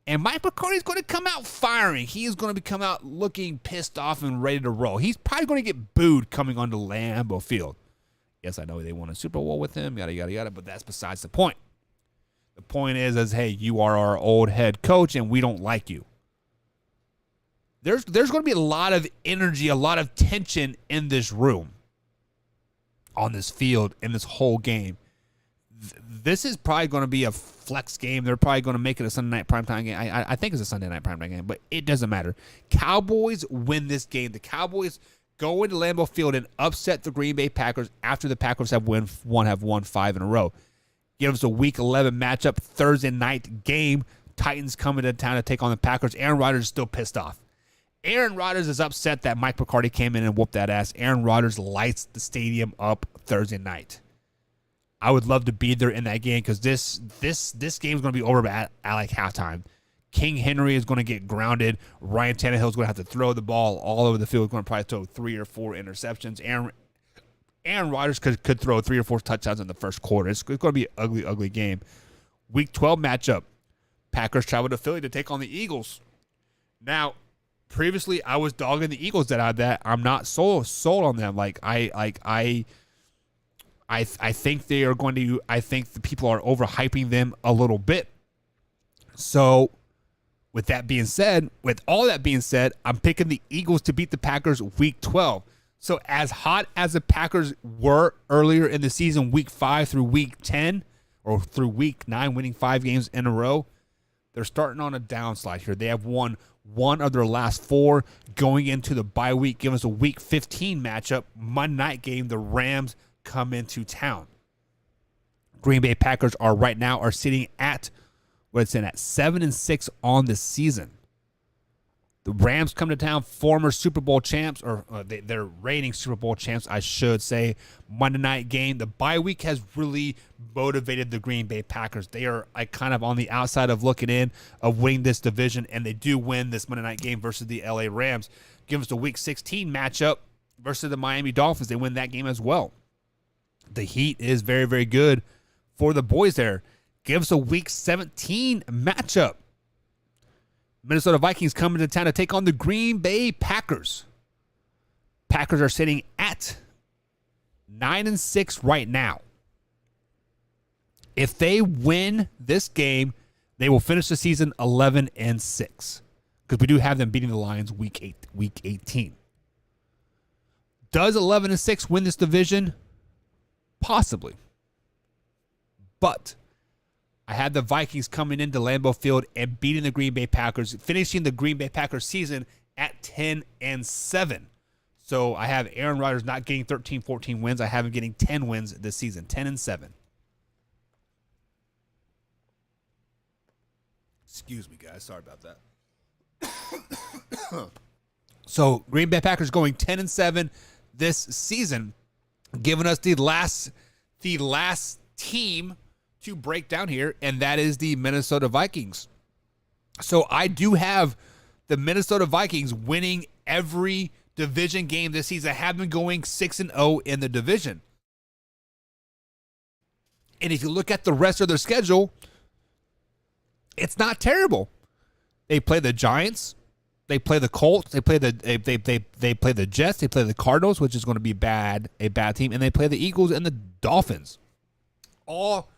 And Mike McCarthy's going to come out firing. He is going to come out looking pissed off and ready to roll. He's probably going to get booed coming onto Lambeau Field. Yes, I know they won a Super Bowl with him, yada, yada, yada, but that's besides the point. The point is, hey, you are our old head coach, and we don't like you. There's going to be a lot of energy, a lot of tension in this room, on this field, in this whole game. this is probably going to be a flex game. They're probably going to make it a Sunday night primetime game. I think it's a Sunday night primetime game, but it doesn't matter. Cowboys win this game. The Cowboys go into Lambeau Field and upset the Green Bay Packers after the Packers have won 5 in a row. Give us a Week 11 matchup, Thursday night game. Titans coming to town to take on the Packers. Aaron Rodgers is still pissed off. Aaron Rodgers is upset that Mike McCarthy came in and whooped that ass. Aaron Rodgers lights the stadium up Thursday night. I would love to be there in that game because this game is going to be over at like halftime. King Henry is going to get grounded. Ryan Tannehill is going to have to throw the ball all over the field. He's going to probably throw 3 or 4 interceptions. Aaron Rodgers could throw 3 or 4 touchdowns in the first quarter. It's going to be an ugly game. Week 12 matchup. Packers travel to Philly to take on the Eagles. Now, previously I was dogging the Eagles that I'm not sold on them. I think they are going to. I think the people are overhyping them a little bit. So, with all that being said, I'm picking the Eagles to beat the Packers Week 12. So, as hot as the Packers were earlier in the season, Week 5 through Week 10, or through Week 9, winning 5 games in a row, they're starting on a downslide here. They have won 1 of their last 4 going into the bye week. Give us a Week 15 matchup, Monday night game. The Rams come into town. Green Bay Packers are sitting at 7-6 on the season. The Rams come to town, former Super Bowl champs, or they're reigning Super Bowl champs, I should say. Monday night game. The bye week has really motivated the Green Bay Packers. They are kind of on the outside of looking in of winning this division, and they do win this Monday night game versus the LA Rams. Give us a Week 16 matchup versus the Miami Dolphins. They win that game as well. The heat is very, very good for the boys there. Give us a Week 17 matchup. Minnesota Vikings coming to town to take on the Green Bay Packers. Packers are sitting at 9-6 right now. If they win this game, they will finish the season 11-6. Because we do have them beating the Lions Week 18. Does 11-6 win this division? Possibly. But I had the Vikings coming into Lambeau Field and beating the Green Bay Packers, finishing the Green Bay Packers season at 10-7. So I have Aaron Rodgers not getting 13, 14 wins. I have him getting 10 wins this season, 10-7. Excuse me, guys. Sorry about that. So Green Bay Packers going 10-7 this season, giving us the last team to break down here, and that is the Minnesota Vikings. So I do have the Minnesota Vikings winning every division game this season. I have them going 6-0 in the division. And if you look at the rest of their schedule, it's not terrible. They play the Giants, they play the Colts, they play the Jets, they play the Cardinals, which is going to be a bad team, and they play the Eagles and the Dolphins. All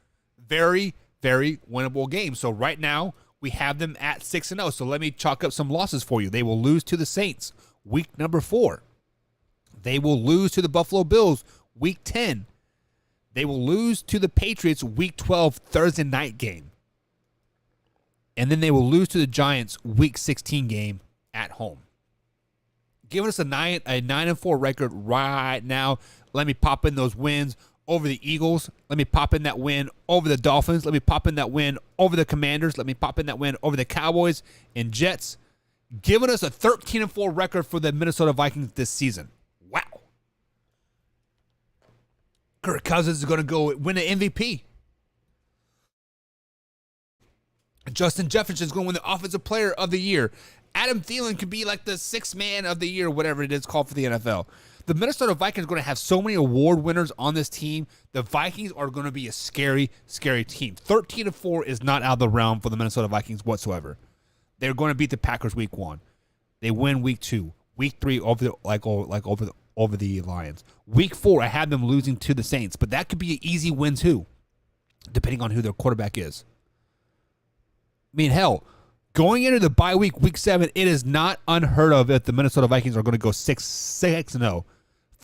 very, very winnable games. So right now we have them at 6-0. So let me chalk up some losses for you. They will lose to the Saints week number 4. They will lose to the Buffalo Bills week 10. They will lose to the Patriots week 12 Thursday night game. And then they will lose to the Giants week 16 game at home. Giving us a 9-4 record right now. Let me pop in those wins over the Eagles. Let me pop in that win over the Dolphins. Let me pop in that win over the Commanders. Let me pop in that win over the Cowboys and Jets. Giving us a 13-4 record for the Minnesota Vikings this season. Wow. Kirk Cousins is going to go win an MVP. Justin Jefferson is going to win the Offensive Player of the Year. Adam Thielen could be like the 6th man of the year, whatever it is called for the NFL. The Minnesota Vikings are going to have so many award winners on this team. The Vikings are going to be a scary, scary team. 13-4 is not out of the realm for the Minnesota Vikings whatsoever. They're going to beat the Packers week 1. They win week 2. Week 3 over the Lions. Week 4, I had them losing to the Saints, but that could be an easy win too, depending on who their quarterback is. I mean, hell, going into the bye week, week 7, it is not unheard of if the Minnesota Vikings are going to go 6-0.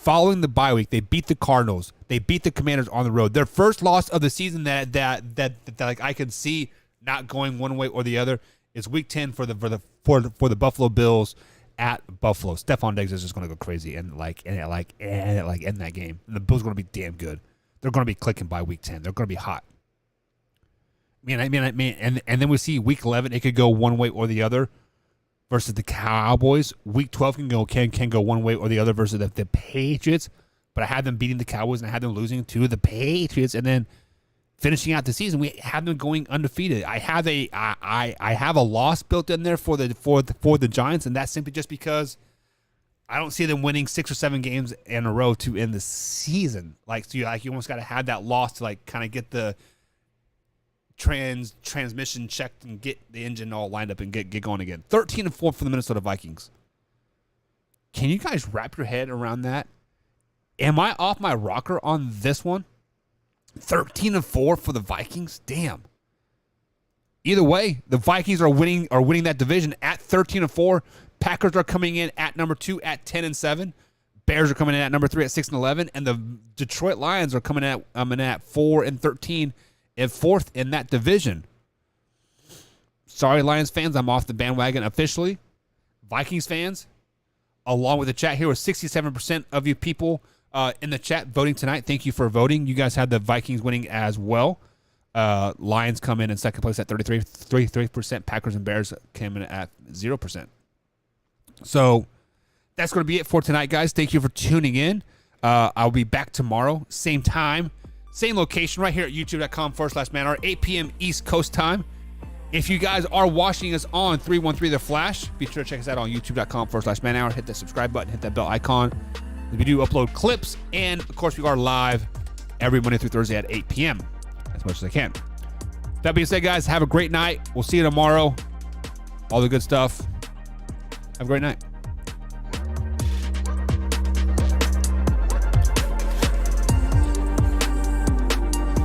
Following the bye week, they beat the Cardinals. They beat the Commanders on the road. Their first loss of the season that like I can see not going one way or the other is Week 10 for the Buffalo Bills at Buffalo. Stephon Diggs is just going to go crazy and end that game. And the Bills are going to be damn good. They're going to be clicking by Week 10. They're going to be hot. And then we see Week 11. It could go one way or the other versus the Cowboys. Week 12 can go one way or the other versus the Patriots. But I had them beating the Cowboys and I had them losing to the Patriots, and then finishing out the season, we have them going undefeated. I have a loss built in there for the Giants, and that's simply just because I don't see them winning 6 or 7 games in a row to end the season. You almost got to have that loss to kind of get the transmission checked and get the engine all lined up and get going again. 13-4 for the Minnesota Vikings. Can you guys wrap your head around that? Am I off my rocker on this one? 13-4 for the Vikings? Damn. Either way, the Vikings are winning that division at 13-4. Packers are coming in at number 2 at 10-7. Bears are coming in at number 3 at 6-11, and the Detroit Lions are coming in at 4-13 and 4th in that division. Sorry, Lions fans, I'm off the bandwagon officially. Vikings fans, along with the chat here with 67% of you people in the chat voting tonight. Thank you for voting. You guys had the Vikings winning as well. Lions come in second place at 33%. Packers and Bears came in at 0%. So that's going to be it for tonight, guys. Thank you for tuning in. I'll be back tomorrow, same time, same location, right here at youtube.com/manhour, 8 p.m. East Coast time. If you guys are watching us on 313 The Flash, be sure to check us out on youtube.com/manhour. Hit that subscribe button, hit that bell icon. We do upload clips, and of course, we are live every Monday through Thursday at 8 p.m. as much as I can. That being said, guys, have a great night. We'll see you tomorrow. All the good stuff. Have a great night.